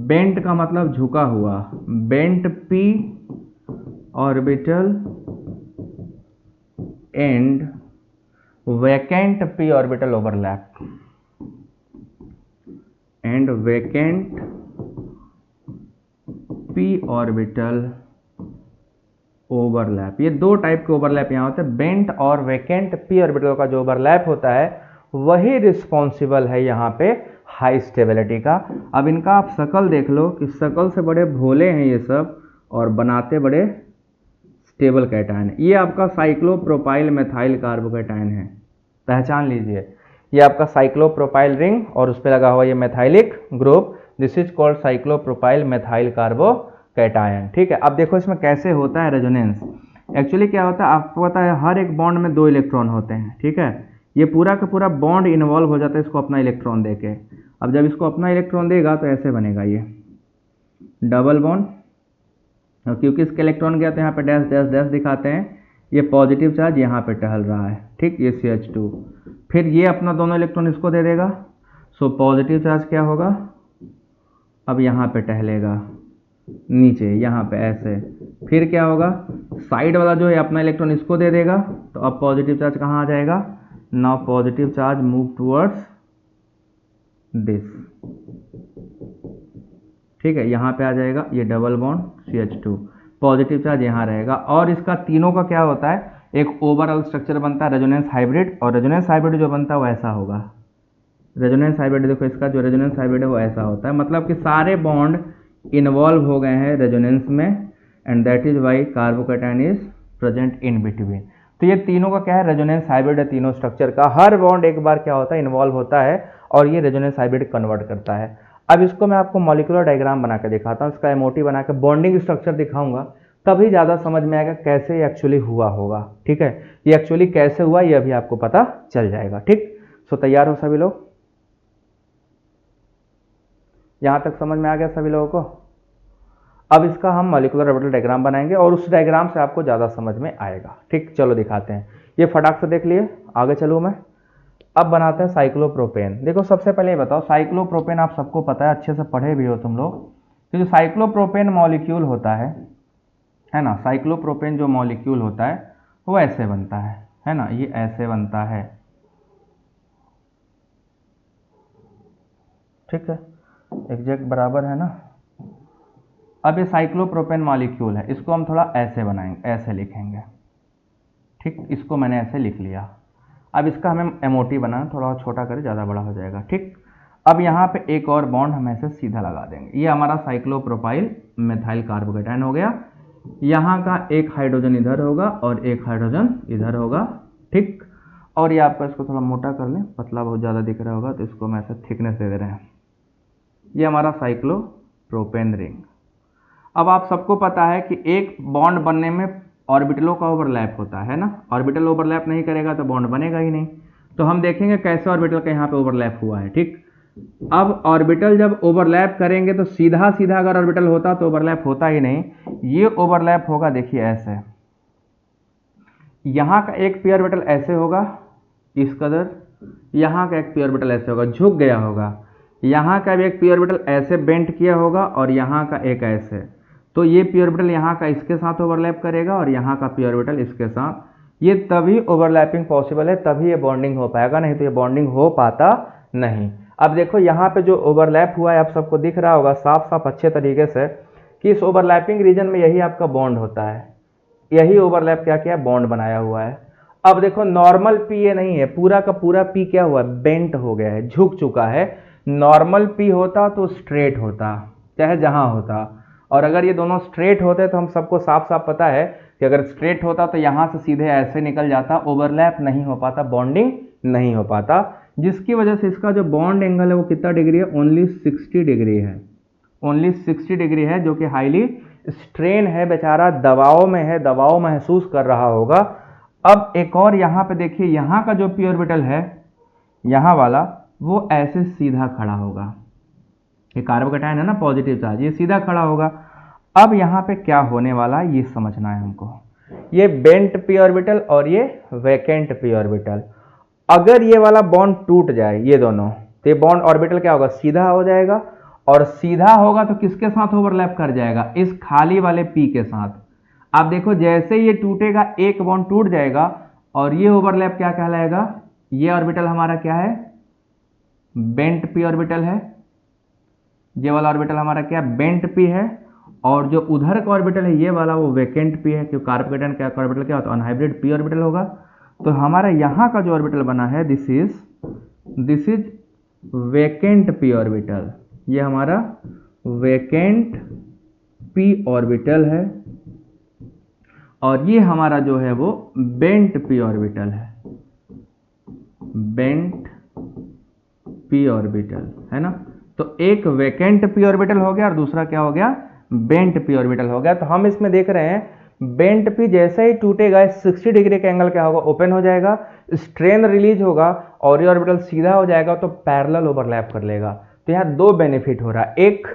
bent का मतलब झुका हुआ, bent p orbital and vacant p orbital overlap, and vacant p orbital overlap. ये दो टाइप के ओवरलैप यहाँ होते हैं, बेंट और वैकेंट पी ऑर्बिटल का जो ओवरलैप होता है वही रिस्पॉन्सिबल है यहाँ पे हाई स्टेबिलिटी का। अब इनका आप शकल देख लो कि शकल से बड़े भोले हैं ये सब और बनाते बड़े स्टेबल कैटायन। ये आपका साइक्लोप्रोपाइल मेथाइल कार्बोकैटायन है, पहचान लीजिए, ये आपका साइक्लोप्रोपाइल रिंग और उस पर लगा हुआ ये methylic group, this is called cyclopropyl methyl carbocation, ठीक है। अब देखो इसमें कैसे होता है रेजोनेंस। एक्चुअली क्या होता है आपको पता है, हर एक बॉन्ड में 2 इलेक्ट्रॉन होते हैं, ठीक है। ये पूरा का पूरा बॉन्ड इन्वॉल्व हो जाता है इसको अपना इलेक्ट्रॉन देके। अब जब इसको अपना इलेक्ट्रॉन देगा तो ऐसे बनेगा ये डबल बॉन्ड, और क्योंकि इसके इलेक्ट्रॉन गया तो यहाँ पे डैश डैश डैश दिखाते हैं, ये पॉजिटिव चार्ज यहाँ पे टहल रहा है, ठीक, ये CH2। फिर ये अपना दोनों इलेक्ट्रॉन इसको दे देगा, सो पॉजिटिव चार्ज क्या होगा, अब यहाँ पे टहलेगा नीचे यहाँ पे ऐसे, फिर क्या होगा, साइड वाला जो है अपना इलेक्ट्रॉन इसको दे देगा, तो अब पॉजिटिव चार्ज कहाँ आ जाएगा, now positive charge move towards this, ठीक है, यहाँ पे आ जाएगा ये double bond CH2, positive charge यहाँ रहेगा। और इसका तीनों का क्या होता है, एक ओवरऑल स्ट्रक्चर बनता है रेजोनेंस हाइब्रिड, और रेजोनेंस हाइब्रिड जो बनता है वो ऐसा होगा, रेजोनेंस हाइब्रिड देखो, इसका जो रेजोनेंस हाइब्रिड है वो ऐसा होता है, मतलब कि सारे बॉन्ड इन्वॉल्व हो गए हैं रेजोनेंस में, and that is why carbocation is present in between. तो ये तीनों का क्या है, रेजोनेंस हाइब्रिड है तीनों स्ट्रक्चर का, हर बॉन्ड एक बार क्या होता है, इन्वॉल्व होता है और ये रेजोनेंस हाइब्रिड कन्वर्ट करता है। अब इसको मैं आपको मॉलिक्यूलर डायग्राम बना के दिखाता हूँ, इसका एमओटी बना के बॉन्डिंग स्ट्रक्चर दिखाऊंगा, तभी ज़्यादा समझ में आएगा कैसे ये एक्चुअली हुआ होगा। ठीक है, ये एक्चुअली कैसे हुआ ये अभी आपको पता चल जाएगा। ठीक, सो तैयार हो सभी लोग, यहाँ तक समझ में आ गया सभी लोगों को। अब इसका हम मॉलिक्यूलर ऑर्बिटल डायग्राम बनाएंगे और उस डायग्राम से आपको ज़्यादा समझ में आएगा। ठीक, चलो दिखाते हैं, ये फटाक से देख लिए, आगे चलूँ मैं। अब बनाते हैं साइक्लोप्रोपेन। देखो सबसे पहले ये बताओ, साइक्लोप्रोपेन आप सबको पता है, अच्छे से पढ़े भी हो तुम लोग, तो जो साइक्लोप्रोपेन मॉलिक्यूल होता है ना, साइक्लोप्रोपेन जो मॉलिक्यूल होता है वो ऐसे बनता है ना, ये ऐसे बनता है। ठीक है, एग्जैक्ट बराबर है ना। अब ये साइक्लोप्रोपेन मॉलिक्यूल है, इसको हम थोड़ा ऐसे बनाएंगे, ऐसे लिखेंगे। ठीक, इसको मैंने ऐसे लिख लिया। अब इसका हमें एमओटी बनाना, थोड़ा और छोटा करें, ज़्यादा बड़ा हो जाएगा। ठीक, अब यहाँ पे एक और बॉन्ड हम ऐसे सीधा लगा देंगे, ये हमारा साइक्लोप्रोपाइल मेथाइल कार्बोकेटायन हो गया। यहाँ का एक हाइड्रोजन इधर होगा और एक हाइड्रोजन इधर होगा। ठीक, और ये आपका, इसको थोड़ा मोटा कर लें, पतला बहुत ज़्यादा दिख रहा होगा तो इसको मैं ऐसे थिकनेस दे रहे हैं। ये हमारा साइक्लोप्रोपेन रिंग। अब आप सबको पता है कि एक बॉन्ड बनने में ऑर्बिटलों का ओवरलैप होता है ना, ऑर्बिटल ओवरलैप नहीं करेगा तो बॉन्ड बनेगा ही नहीं। तो हम देखेंगे कैसे ऑर्बिटल का यहाँ पे ओवरलैप हुआ है। ठीक, अब ऑर्बिटल जब ओवरलैप करेंगे तो सीधा सीधा अगर ऑर्बिटल होता तो ओवरलैप होता ही नहीं, ये ओवरलैप होगा, देखिए ऐसे, यहाँ का एक पी ऑर्बिटल ऐसे होगा इस कदर, यहाँ का एक पी ऑर्बिटल ऐसे होगा, झुक गया होगा, यहाँ का भी एक पी ऑर्बिटल ऐसे बेंट किया होगा और यहाँ का एक ऐसे, तो ये पी ऑर्बिटल यहाँ का इसके साथ ओवरलैप करेगा और यहाँ का पी ऑर्बिटल इसके साथ, ये तभी ओवरलैपिंग पॉसिबल है, तभी ये बॉन्डिंग हो पाएगा, नहीं तो ये बॉन्डिंग हो पाता नहीं। अब देखो यहाँ पे जो ओवरलैप हुआ है आप सबको दिख रहा होगा साफ साफ अच्छे तरीके से कि इस ओवरलैपिंग रीजन में यही आपका बॉन्ड होता है, यही ओवरलैप क्या किया, बॉन्ड बनाया हुआ है। अब देखो नॉर्मल पी ये नहीं है, पूरा का पूरा पी क्या हुआ है, बेंट हो गया है, झुक चुका है। नॉर्मल पी होता तो स्ट्रेट होता, चाहे जहां होता, और अगर ये दोनों स्ट्रेट होते तो हम सबको साफ साफ पता है कि अगर स्ट्रेट होता तो यहां से सीधे ऐसे निकल जाता, ओवरलैप नहीं हो पाता, बॉन्डिंग नहीं हो पाता, जिसकी वजह से इसका जो बॉन्ड एंगल है वो कितना डिग्री है, ओनली 60 डिग्री है, ओनली 60 डिग्री है, जो कि हाईली स्ट्रेन है, बेचारा दबाव में है, दबाव महसूस कर रहा होगा। अब एक और यहाँ पे देखिए, यहाँ का जो पी ऑर्बिटल है यहाँ वाला, वो ऐसे सीधा खड़ा होगा, ये कार्बोकैटायन है ना पॉजिटिव चार्ज, ये सीधा खड़ा होगा। अब यहाँ पे क्या होने वाला है ये समझना है हमको, ये बेंट पी ऑर्बिटल और ये वैकेंट पी ऑर्बिटल, अगर ये वाला बॉन्ड टूट जाए ये दोनों, तो ये बॉन्ड ऑर्बिटल क्या होगा, सीधा हो जाएगा, और सीधा होगा तो किसके साथ ओवरलैप कर जाएगा, इस खाली वाले पी के साथ। आप देखो जैसे ये टूटेगा एक बॉन्ड टूट जाएगा और ये ओवरलैप क्या कहलाएगा, ये ऑर्बिटल हमारा क्या है, बेंट पी ऑर्बिटल है, ये वाला ऑर्बिटल हमारा क्या, बेंट पी है, और जो उधर का ऑर्बिटल है ये वाला वो वैकेंट पी है, क्योंकि कार्बोकेटायन का ऑर्बिटल क्या होता है, अनहाइब्रिड पी ऑर्बिटल होगा। तो हमारा यहाँ का जो ऑर्बिटल बना है this is vacant p orbital, ये हमारा वैकेंट पी ऑर्बिटल है, और ये हमारा जो है वो बेंट पी ऑर्बिटल है, बेंट पी ऑर्बिटल है ना। तो एक वैकेंट पी ऑर्बिटल हो गया और दूसरा क्या हो गया, बेंट पी ऑर्बिटल हो गया। तो हम इसमें देख रहे हैं बेंट पी जैसे ही टूटेगा 60 डिग्री का एंगल क्या होगा, ओपन हो जाएगा, स्ट्रेन रिलीज होगा और ये ऑर्बिटल सीधा हो जाएगा, तो पैरेलल ओवरलैप कर लेगा। तो यहाँ दो बेनिफिट हो रहा है, एक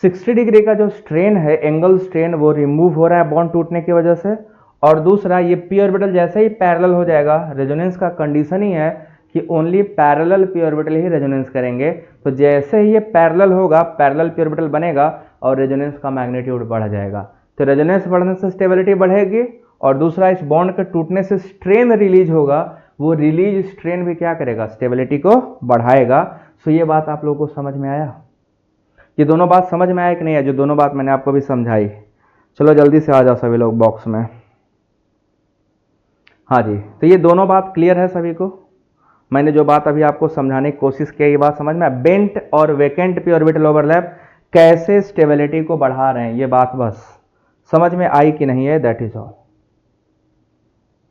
60 डिग्री का जो स्ट्रेन है, एंगल स्ट्रेन, वो रिमूव हो रहा है बॉन्ड टूटने की वजह से, और दूसरा ये पी ऑर्बिटल जैसे ही पैरेलल हो जाएगा, रेजोनेंस का कंडीशन ही है कि ओनली पैरेलल पी ऑर्बिटल ही रेजोनेंस करेंगे, तो जैसे ही ये पैरेलल होगा, पैरेलल पी ऑर्बिटल बनेगा और रेजोनेंस का मैग्नीट्यूड बढ़ जाएगा। तो रेजोनेंस बढ़ने से स्टेबिलिटी बढ़ेगी, और दूसरा इस बॉन्ड के टूटने से स्ट्रेन रिलीज होगा, वो रिलीज स्ट्रेन भी क्या करेगा, स्टेबिलिटी को बढ़ाएगा। सो ये बात आप लोगों को समझ में आया, ये दोनों बात समझ में आया कि नहीं है, जो दोनों बात मैंने आपको भी समझाई। चलो जल्दी से आ जाओ सभी लोग बॉक्स में। हाँ जी, तो ये दोनों बात क्लियर है सभी को। मैंने जो बात अभी आपको समझाने की कोशिश की, ये बात समझ में, बेंट और वेकेंट पी ऑर्बिटल ओवरलैप कैसे स्टेबिलिटी को बढ़ा रहे हैं, ये बात बस समझ में आई कि नहीं है, दैट इज ऑल।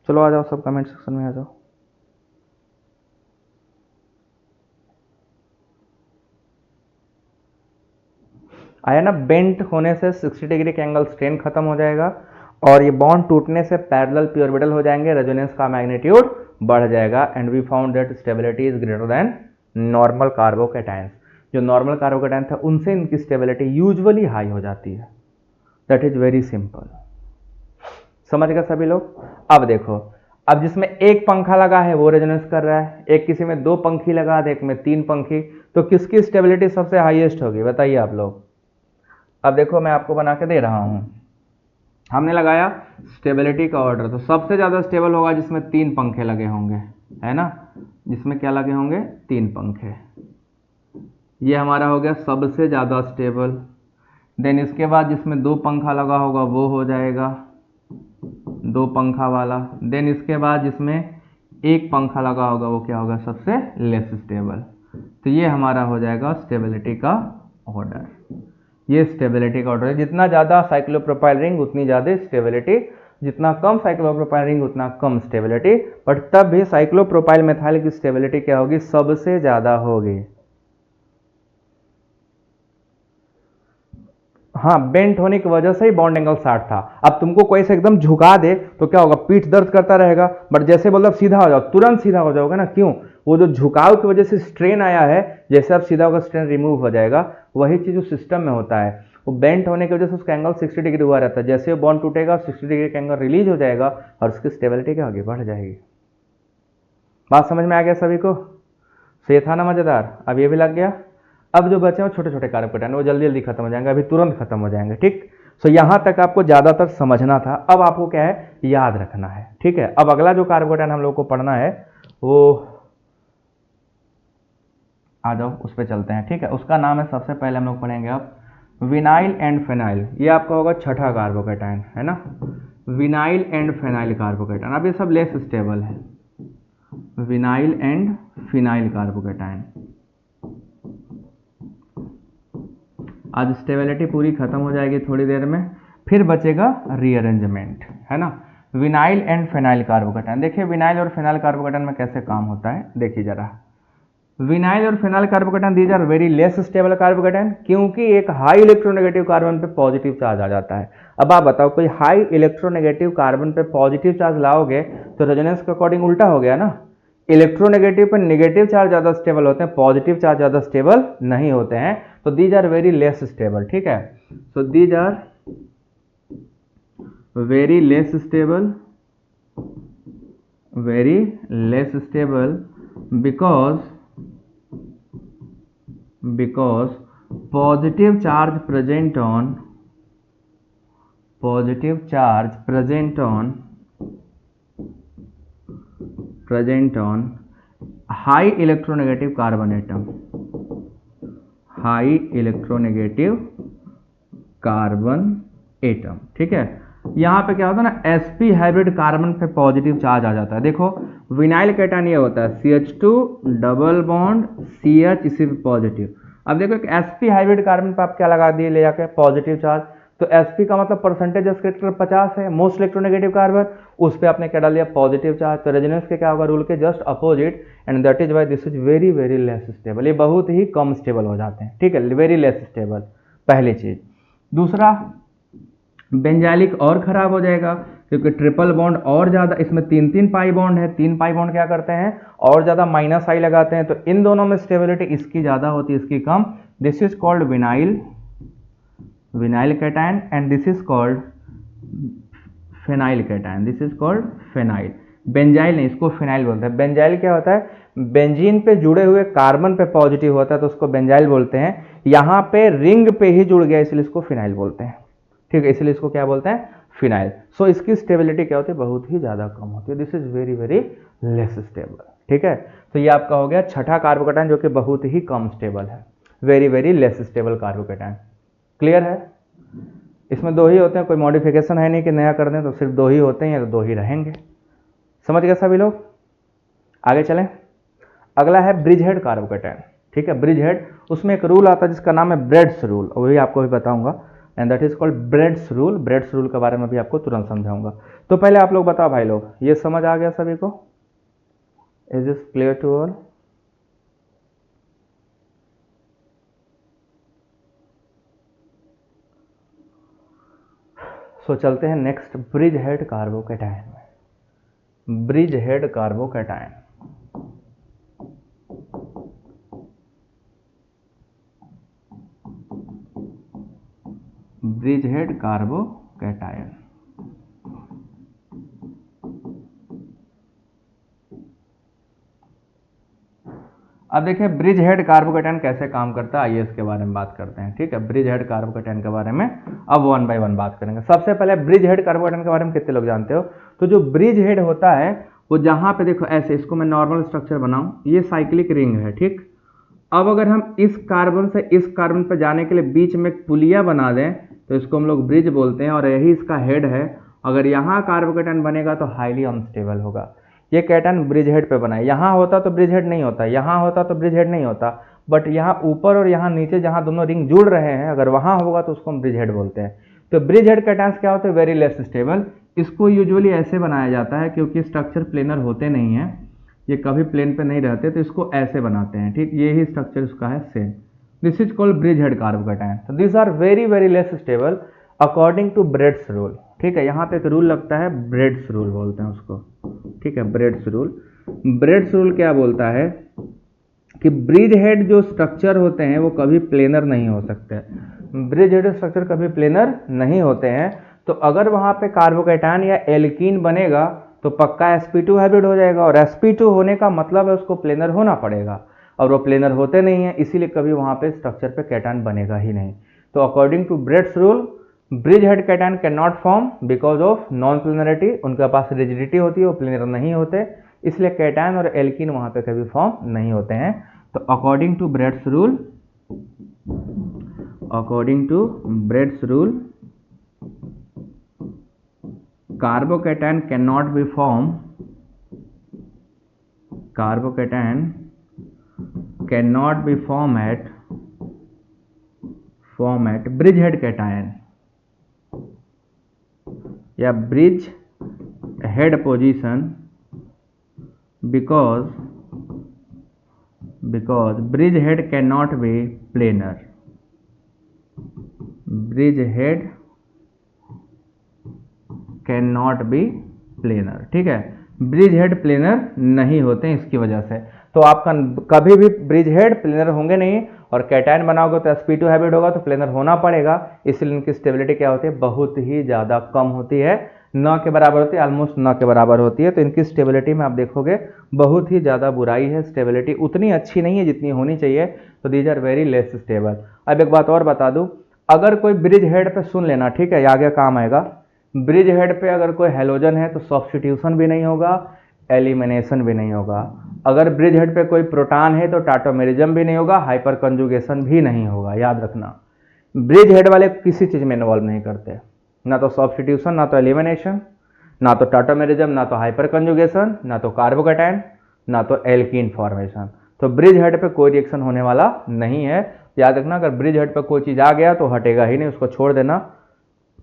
चलो आ जाओ सब कमेंट सेक्शन में आ जाओ। आया ना, बेंट होने से 60 डिग्री का एंगल स्ट्रेन खत्म हो जाएगा और ये बॉन्ड टूटने से पैरेलल पी ऑर्बिटल हो जाएंगे, रेजोनेंस का मैग्नीट्यूड बढ़ जाएगा and we found that stability is greater than normal carbocations. जो नॉर्मल कार्बोकैटायन था उनसे इनकी स्टेबिलिटी यूजुअली हाई हो जाती है। That is very simple. समझ गए सभी लोग। अब देखो, अब जिसमें एक पंखा लगा है वो रेजोनेंस कर रहा है, एक किसी में 2 पंखी लगा है, एक में 3 पंखी, तो किसकी स्टेबिलिटी सबसे हाईएस्ट होगी बताइए आप लोग। अब देखो मैं आपको बना के दे रहा हूं, हमने लगाया स्टेबिलिटी का ऑर्डर, तो सबसे ज्यादा स्टेबल होगा जिसमें 3 पंखे लगे होंगे, है ना, जिसमें क्या लगे होंगे, 3 पंखे। ये हमारा हो गया सबसे ज्यादा स्टेबल। देन इसके बाद जिसमें 2 पंखा लगा होगा वो हो जाएगा 2 पंखा वाला। देन इसके बाद जिसमें 1 पंखा लगा होगा वो क्या होगा, सबसे लेस स्टेबल। तो ये हमारा हो जाएगा स्टेबिलिटी का ऑर्डर। ये स्टेबिलिटी का ऑर्डर है, जितना ज़्यादा साइक्लोप्रोपाइल रिंग उतनी ज़्यादा स्टेबिलिटी, जितना कम साइक्लोप्रोपाइल रिंग उतना कम स्टेबिलिटी, बट तब भी साइक्लोप्रोपाइल मेथाइल की स्टेबिलिटी क्या होगी, सबसे ज़्यादा होगी। हाँ, बेंट होने की वजह से ही बॉन्ड एंगल 60 था। अब तुमको कोई से एकदम झुका दे तो क्या होगा, पीठ दर्द करता रहेगा, बट जैसे बोलो सीधा हो जाओ, तुरंत सीधा हो जाओगे ना, क्यों, वो जो झुकाव की वजह से स्ट्रेन आया है, जैसे आप सीधा होगा स्ट्रेन रिमूव हो जाएगा। वही चीज उस सिस्टम में होता है, वो बेंट होने की वजह से उसका एंगल 60 डिग्री हुआ रहता है, जैसे वो बॉन्ड टूटेगा 60 डिग्री का एंगल रिलीज हो जाएगा और उसकी स्टेबिलिटी क्या होगी, बढ़ जाएगी। बात समझ में आ गया सभी को। तो ये था ना मजेदार, अब ये भी लग गया। अब जो बचे हैं छोटे छोटे कार्बोकेटायन वो जल्दी जल्दी खत्म हो जाएंगे, अभी तुरंत खत्म हो जाएंगे, ठीक। सो यहां तक आपको ज्यादातर समझना था, अब आपको क्या है, याद रखना है, ठीक है। अब अगला जो कार्बोकेटायन हम लोग को पढ़ना है वो आ जाओ उस पर चलते हैं, ठीक है। उसका नाम है, सबसे पहले हम लोग पढ़ेंगे अब विनाइल एंड फेनाइल। ये आपका होगा छठा कार्बोकेटायन, है ना, विनाइल एंड फेनाइल कार्बोकेटायन। अब ये सब लेस स्टेबल है, विनाइल एंड फिनाइल कार्बोकेटायन। आज स्टेबिलिटी पूरी खत्म हो जाएगी थोड़ी देर में, फिर बचेगा रीअरेंजमेंट, है ना। विनाइल एंड फेनाइल कार्बोकेटायन, देखिए विनाइल और फेनाइल कार्बोकेटायन में कैसे काम होता है, देखिए जरा। विनाइल और phenyl carbocation these are very less stable carbocation, क्योंकि एक हाई इलेक्ट्रोनेगेटिव कार्बन पे पॉजिटिव चार्ज आ जाता है। अब आप बताओ, कोई हाई इलेक्ट्रोनेगेटिव कार्बन पे पॉजिटिव चार्ज लाओगे तो रेजोनेंस के अकॉर्डिंग उल्टा हो गया ना, इलेक्ट्रोनेगेटिव पर नेगेटिव चार्ज ज्यादा स्टेबल होते हैं, पॉजिटिव चार्ज ज्यादा स्टेबल नहीं होते हैं, तो these are very less stable, ठीक है। सो these are very less stable, very less stable because positive charge present on high electronegative carbon atom, high electronegative carbon atom, ठीक है। यहां पे क्या होता है ना, sp हाइब्रिड कार्बन पे पॉजिटिव चार्ज आ जाता है। देखो विनाइल कैटायन ये होता है CH2 डबल बॉन्ड CH, इसी पे पॉजिटिव। अब देखो एक sp हाइब्रिड कार्बन पे आप क्या लगा दिए ले जाके, पॉजिटिव चार्ज, तो sp का मतलब परसेंटेज ऑफ कैरेक्टर 50 है, मोस्ट इलेक्ट्रोनेगेटिव कार्बन, उस पर आपने क्या डाल दिया, पॉजिटिव चार्ज। तो रेजोनेंस के क्या होगा, रूल के just opposite, and that is why this is very very less stable. ये बहुत ही कम स्टेबल हो जाते हैं, ठीक है, वेरी लेस स्टेबल, पहली चीज। दूसरा, बेंजाइलिक और खराब हो जाएगा, क्योंकि ट्रिपल बॉन्ड और ज्यादा, इसमें 3 पाई बॉन्ड है, 3 पाई बॉन्ड क्या करते हैं, और ज्यादा माइनस आई लगाते हैं, तो इन दोनों में स्टेबिलिटी इसकी ज्यादा होती है, इसकी कम। This is called vinyl cation and this is called phenyl cation, this is called phenyl. Benzyl नहीं, इसको फेनाइल बोलते हैं। बेंजाइल क्या होता है, बेंजीन पे जुड़े हुए कार्बन पे पॉजिटिव होता है तो उसको बेंजाइल बोलते हैं, यहाँ पे रिंग पे ही जुड़ गया इसलिए इसको फिनाइल बोलते हैं, ठीक है, इसलिए इसको क्या बोलते हैं, फिनाइल। सो इसकी स्टेबिलिटी क्या होती है, बहुत ही ज्यादा कम होती है, this is very very less stable, ठीक है। तो ये आपका हो गया छठा कार्बोकेटायन जो कि बहुत ही कम स्टेबल है, very very less stable carbocation. Clear है। इसमें 2 ही होते हैं, कोई मॉडिफिकेशन है नहीं कि नया कर दें, तो सिर्फ 2 ही होते हैं या तो 2 ही रहेंगे। समझ गए सभी लोग, आगे चलें। अगला है ब्रिज हेड कार्बोकेटायन, ठीक है, ब्रिज हेड, उसमें एक रूल आता है जिसका नाम है ब्रेड्स रूल, वही आपको भी बताऊंगा, and that is called Bredt's rule. Bredt's rule के बारे में भी आपको तुरंत समझाऊंगा। तो पहले आप लोग बताओ भाई लोग, ये समझ आ गया सभी को? Is this clear to all? So चलते हैं नेक्स्ट ब्रिज हेड कार्बोकेटायन में। Bridge head carbocation, bridge head carbocation. अब देखिए ब्रिज हेड कार्बोकेटायन कैसे काम करता है, आइए इसके बारे में बात करते हैं, ठीक है, ब्रिज हेड कार्बोकेटायन के बारे में अब वन बाय वन बात करेंगे। सबसे पहले ब्रिज हेड कार्बोकेटायन के बारे में कितने लोग जानते हो? तो जो ब्रिज हेड होता है वो जहां पे देखो ऐसे, इसको मैं नॉर्मल स्ट्रक्चर बनाऊं, ये साइक्लिक रिंग है, ठीक। अब अगर हम इस कार्बन से इस कार्बन पर जाने के लिए बीच में एक पुलिया बना दें तो इसको हम लोग ब्रिज बोलते हैं, और यही इसका हेड है। अगर यहाँ कार्बोकेटायन बनेगा तो हाईली अनस्टेबल होगा। ये कैटायन ब्रिज हेड पे बना है, यहाँ होता तो ब्रिज हेड नहीं होता, यहाँ होता तो ब्रिज हेड नहीं होता, बट यहाँ ऊपर और यहाँ नीचे जहाँ दोनों रिंग जुड़ रहे हैं, अगर वहाँ होगा तो उसको हम ब्रिज हेड बोलते हैं। तो ब्रिज हेड कैटायंस क्या होते हैं? Very less stable. इसको यूजुअली ऐसे बनाया जाता है क्योंकि स्ट्रक्चर प्लेनर होते नहीं है, ये कभी प्लेन पे नहीं रहते, तो इसको ऐसे बनाते हैं, ठीक, यही स्ट्रक्चर इसका है same. This is called bridge head carbocation. तो this are very very less stable according to Bredt's rule, ठीक है। यहाँ पे एक रूल लगता है, ब्रेड्स रूल बोलते हैं उसको, ठीक है, ब्रेड्स रूल। ब्रेड्स रूल क्या बोलता है कि ब्रिज हेड जो स्ट्रक्चर होते हैं वो कभी प्लेनर नहीं हो सकते। ब्रिज हेड स्ट्रक्चर कभी प्लेनर नहीं होते हैं, तो अगर वहाँ पे कार्बोकेटायन या एल्कीन बनेगा तो पक्का sp2 हाइब्रिड हो जाएगा, और sp2 होने का मतलब है उसको प्लेनर होना पड़ेगा, और वो प्लेनर होते नहीं है, इसीलिए कभी वहाँ पे स्ट्रक्चर पे कैटायन बनेगा ही नहीं। तो according to Bredt's rule, bridgehead cation cannot form because of non planarity, उनके पास रिजिडिटी होती है, वो प्लेनर नहीं होते, इसलिए कैटायन और एल्कीन वहाँ पे कभी फॉर्म नहीं होते हैं। तो according to Bredt's rule, according to Bredt's rule, carbocation cannot be formed, carbocation cannot be formed at bridge head cation या bridge head position because bridge head cannot be planar, bridge head can not be planar, ठीक है, bridge head planar नहीं होते हैं इसकी वजह से। तो आपका कभी भी ब्रिज हेड प्लेनर होंगे नहीं, और कैटायन बनाओगे तो sp2 हाइब्रिड होगा तो प्लेनर होना पड़ेगा, इसलिए इनकी स्टेबिलिटी क्या होती है? बहुत ही ज़्यादा कम होती है, न के बराबर होती है, ऑलमोस्ट न के बराबर होती है। तो इनकी स्टेबिलिटी में आप देखोगे बहुत ही ज़्यादा बुराई है, स्टेबिलिटी उतनी अच्छी नहीं है जितनी होनी चाहिए। तो these are very less stable. अब एक बात और बता दूँ, अगर कोई ब्रिज हेड पे सुन लेना, ठीक है, आगे काम आएगा, ब्रिज हेड पे अगर कोई हेलोजन है तो सब्स्टिट्यूशन भी नहीं होगा, एलिमिनेशन भी नहीं होगा। अगर ब्रिज हेड पे कोई प्रोटॉन है तो टाटोमेरिज्म भी नहीं होगा, हाइपर कंजुगेशन भी नहीं होगा। याद रखना, ब्रिज हेड वाले किसी चीज में इन्वॉल्व नहीं करते, ना तो सब्स्टिट्यूशन, ना तो एलिमिनेशन, ना तो टाटोमेरिज्म, ना तो हाइपर कंजुगेशन, ना तो कार्बोकेटायन, ना तो एल्कीन फॉर्मेशन। तो ब्रिज हेड पे कोई रिएक्शन होने वाला नहीं है। याद रखना, अगर ब्रिज हेड पे कोई चीज आ गया तो हटेगा ही नहीं, उसको छोड़ देना।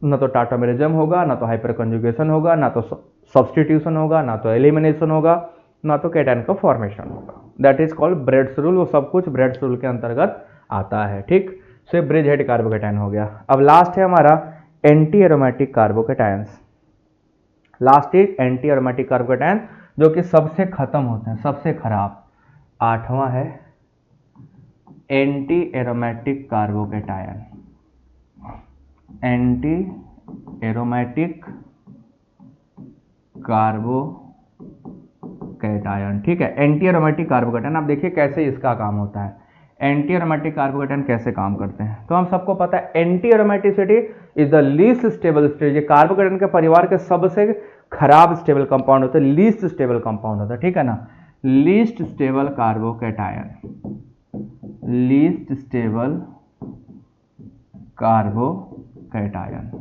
ना तो टाटोमेरिज्म होगा, ना तो हाइपर कंजुगेशन होगा, ना तो सब्स्टिट्यूशन होगा, ना तो एलिमिनेशन होगा, ना तो कैटायन का फॉर्मेशन होगा। That is called Bredt's rule. वो सब कुछ ब्रेड्स रूल के अंतर्गत आता है, ठीक। सो ब्रिज हेड कार्बोकेटायन हो गया। अब लास्ट है हमारा anti aromatic carbocations. Last is anti aromatic carbocation, जो कि सबसे खत्म होते हैं, सबसे खराब। 8वां है anti aromatic carbocation, anti aromatic carbocation, ठीक है, एंटी एरोमेटिक कार्बोकेटायन। अब देखिए कैसे इसका काम होता है, एंटी एरोमेटिक कार्बोकेटायन कैसे काम करते हैं। तो हम सबको पता है anti aromaticity is the least stable stage. Carbocation के परिवार के सबसे खराब स्टेबल कंपाउंड होता है, लीस्ट स्टेबल कंपाउंड होता है, ठीक है ना, least stable carbocation, least stable carbocation.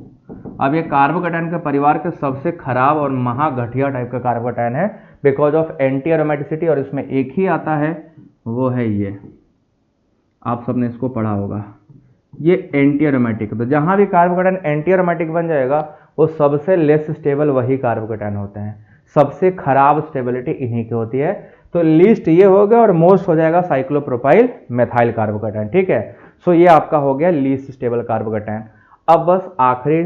अब ये कार्बोकैटायन के परिवार के सबसे खराब और महा घटिया टाइप का कार्बोकैटायन है बिकॉज ऑफ एंटी एरोमेटिसिटी, और इसमें एक ही आता है, वो है ये, आप सबने इसको पढ़ा होगा, ये एंटी एरोमेटिक। तो जहां भी कार्बोकैटायन एंटी एरोमेटिक बन जाएगा वो सबसे लेस स्टेबल वही कार्बोकैटायन होते हैं, सबसे खराब स्टेबिलिटी इन्हीं की होती है। तो लीस्ट ये हो गया और मोस्ट हो जाएगा साइक्लोप्रोपाइल मेथाइल कार्बोकैटायन, ठीक है। सो ये आपका हो गया लीस्ट स्टेबल कार्बोकैटायन। अब बस आखिरी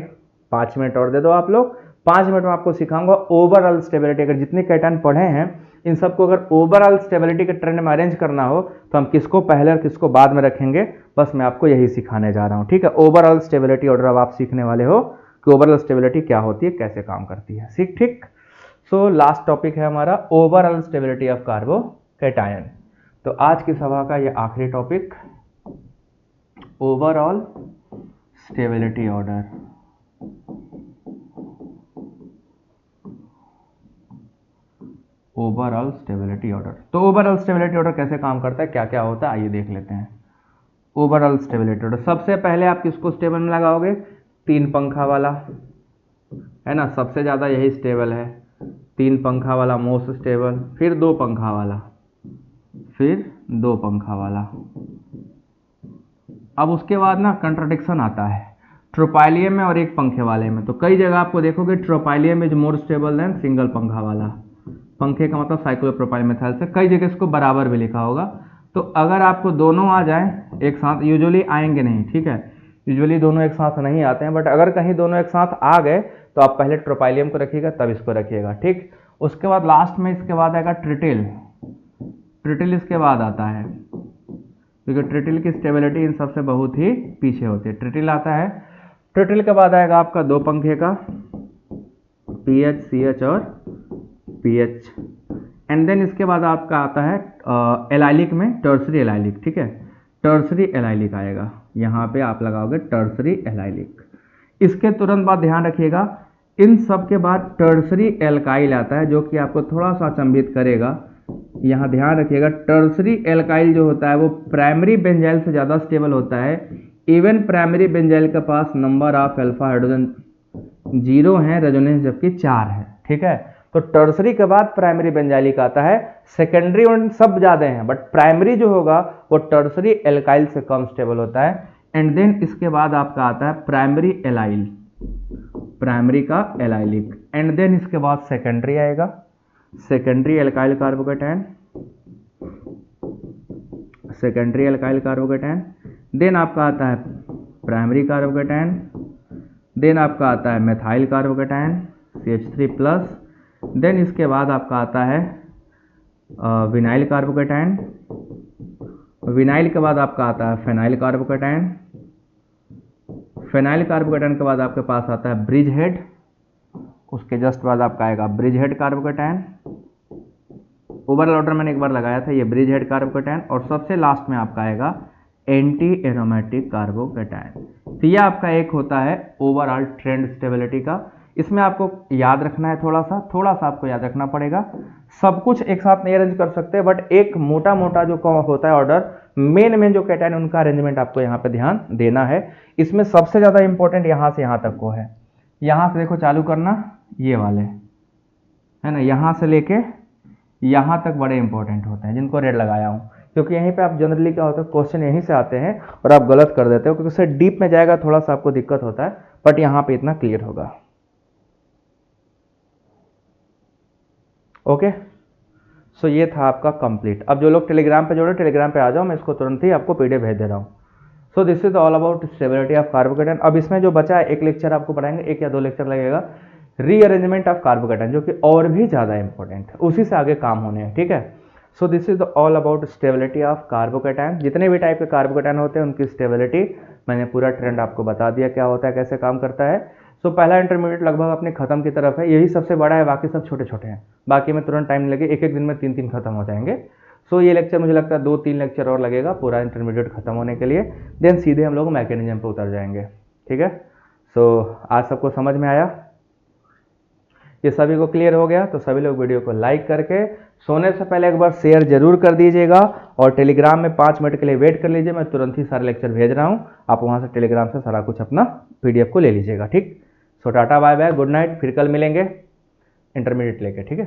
5 मिनट और दे दो आप लोग, 5 मिनट में आपको सिखाऊंगा ओवरऑल स्टेबिलिटी। अगर जितने कैटायन पढ़े हैं इन सबको अगर ओवरऑल स्टेबिलिटी के ट्रेंड में अरेंज करना हो तो हम किसको पहले और किसको बाद में रखेंगे, बस मैं आपको यही सिखाने जा रहा हूं, ठीक है। ओवरऑल स्टेबिलिटी ऑर्डर अब आप सीखने वाले हो कि ओवरऑल स्टेबिलिटी क्या होती है, कैसे काम करती है, ठीक। सो लास्ट टॉपिक है हमारा ओवरऑल स्टेबिलिटी ऑफ कार्बोकैटायन। तो आज की सभा का ये आखिरी topic, overall stability order. Overall stability order, तो ओवरऑल स्टेबिलिटी ऑर्डर कैसे काम करता है, क्या क्या होता है, आइए देख लेते हैं। ओवरऑल स्टेबिलिटी ऑर्डर, सबसे पहले आप किसको स्टेबल में लगाओगे, 3 पंखा वाला, है ना, सबसे ज़्यादा यही स्टेबल है, 3 पंखा वाला मोस्ट स्टेबल, फिर 2 पंखा वाला, फिर 2 पंखा वाला। अब उसके बाद ना कंट्राडिक्शन आता है ट्रोपाइलियम में और एक पंखे वाले में। तो कई जगह आपको देखोगे tropylium is more stable than single पंखा वाला, पंखे का मतलब साइक्लोप्रोपाइल मेथाइल से, कई जगह इसको बराबर भी लिखा होगा। तो अगर आपको दोनों आ जाए एक साथ, यूजुअली आएंगे नहीं, ठीक है, यूजुअली दोनों एक साथ नहीं आते हैं, बट अगर कहीं दोनों एक साथ आ गए तो आप पहले ट्रोपाइलियम को रखिएगा तब इसको रखिएगा, ठीक। उसके बाद लास्ट में इसके बाद आएगा ट्रिटिल, ट्रिटिल इसके बाद आता है क्योंकि ट्रिटिल की स्टेबिलिटी इन सबसे बहुत ही पीछे होती है। ट्रिटिल आता है, ट्रिटिल के बाद आएगा आपका 2 पंखे का पीएच, सीएच और पीएच, एंड देन इसके बाद आपका आता है एलाइलिक में टर्सरी एलाइलिक, ठीक है, टर्सरी एलाइलिक आएगा, यहाँ पे आप लगाओगे टर्सरी एलाइलिक। इसके तुरंत बाद ध्यान रखिएगा इन सब के बाद टर्सरी एल्काइल आता है जो कि आपको थोड़ा सा अचंभित करेगा। यहाँ ध्यान रखिएगा टर्सरी एल्काइल जो होता है वो प्राइमरी बेंजाइल से ज़्यादा स्टेबल होता है। इवन प्राइमरी बेंजाइल के पास नंबर ऑफ अल्फा हाइड्रोजन 0 है, रेजोनेंस जबकि 4 है, ठीक है। तो टर्सरी के बाद प्राइमरी बेंजाइलिक आता है, सेकेंडरी उन सब ज़्यादा हैं बट प्राइमरी जो होगा वो टर्सरी एल्काइल से कम स्टेबल होता है। एंड देन इसके बाद आपका आता है प्राइमरी एलाइल, प्राइमरी का एलाइलिक, एंड देन इसके बाद सेकेंडरी आएगा, secondary alkyl carbocation, secondary alkyl carbocation, then आपका आता है प्राइमरी कार्बोकैटायन, देन आपका आता है मेथाइल कार्बोकैटायन CH3+, देन इसके बाद आपका आता है विनाइल कार्बोकैटायन, विनाइल के बाद आपका आता है फेनाइल कार्बोकैटायन, फेनाइल कार्बोकैटायन के बाद आपके पास आता है ब्रिज हेड, उसके जस्ट बाद आपका आएगा bridge head carbocation. Overall order मैंने एक बार लगाया था, ये ब्रिज हेड कार्बोकैटायन, और सबसे लास्ट में आपका आएगा एंटी एरोमेटिक कार्बोकैटायन। तो ये आपका एक होता है ओवरऑल ट्रेंड स्टेबिलिटी का। इसमें आपको याद रखना है, थोड़ा सा आपको याद रखना पड़ेगा, सब कुछ एक साथ नहीं अरेंज कर सकते बट एक मोटा मोटा जो होता है ऑर्डर, मेन जो कैटायन उनका अरेंजमेंट आपको यहाँ पे ध्यान देना है। इसमें सबसे ज़्यादा इंपॉर्टेंट यहाँ से यहाँ तक को है, यहाँ से देखो चालू करना, ये वाले है ना, यहाँ से लेके यहाँ तक बड़े इंपॉर्टेंट होते हैं जिनको रेड लगाया हूँ, क्योंकि यहीं पे आप जनरली क्या होता है क्वेश्चन यहीं से आते हैं और आप गलत कर देते हो क्योंकि उससे डीप में जाएगा थोड़ा सा आपको दिक्कत होता है, बट यहाँ पे इतना क्लियर होगा। ओके, सो ये था आपका कंप्लीट। अब जो लोग टेलीग्राम पे जोड़े टेलीग्राम पे आ जाओ, मैं इसको तुरंत ही आपको पीडीएफ भेज दे रहा हूँ। सो this is all about stability of carbocation. अब इसमें जो बचा है एक लेक्चर आपको पढ़ाएंगे, 1 या 2 लेक्चर लगेगा, रीअरेंजमेंट ऑफ कार्बोकैटायन, जो कि और भी ज़्यादा इंपॉर्टेंट है, उसी से आगे काम होने हैं, ठीक है। So this is all about stability of carbocation. जितने भी टाइप के कार्बोकैटायन होते हैं उनकी स्टेबिलिटी मैंने पूरा ट्रेंड आपको बता दिया, क्या होता है, कैसे काम करता है। सो पहला इंटरमीडिएट लगभग अपने खत्म की तरफ है, यही सबसे बड़ा है, बाकी सब छोटे छोटे हैं, बाकी में तुरंत टाइम लगे, एक दिन में 3 खत्म हो जाएंगे। सो ये लेक्चर मुझे लगता है 2-3 लेक्चर और लगेगा पूरा इंटरमीडिएट खत्म होने के लिए, देन सीधे हम लोग मैकेनिज्म पे उतर जाएंगे, ठीक है। सो आज सबको समझ में आया, ये सभी को क्लियर हो गया, तो सभी लोग वीडियो को लाइक करके सोने से पहले एक बार शेयर जरूर कर दीजिएगा, और टेलीग्राम में 5 मिनट के लिए वेट कर लीजिए, मैं तुरंत ही सारे लेक्चर भेज रहा हूँ, आप वहाँ से टेलीग्राम से सारा कुछ अपना PDF को ले लीजिएगा, ठीक। So tata bye bye, good night, फिर कल मिलेंगे इंटरमीडिएट लेके, ठीक है।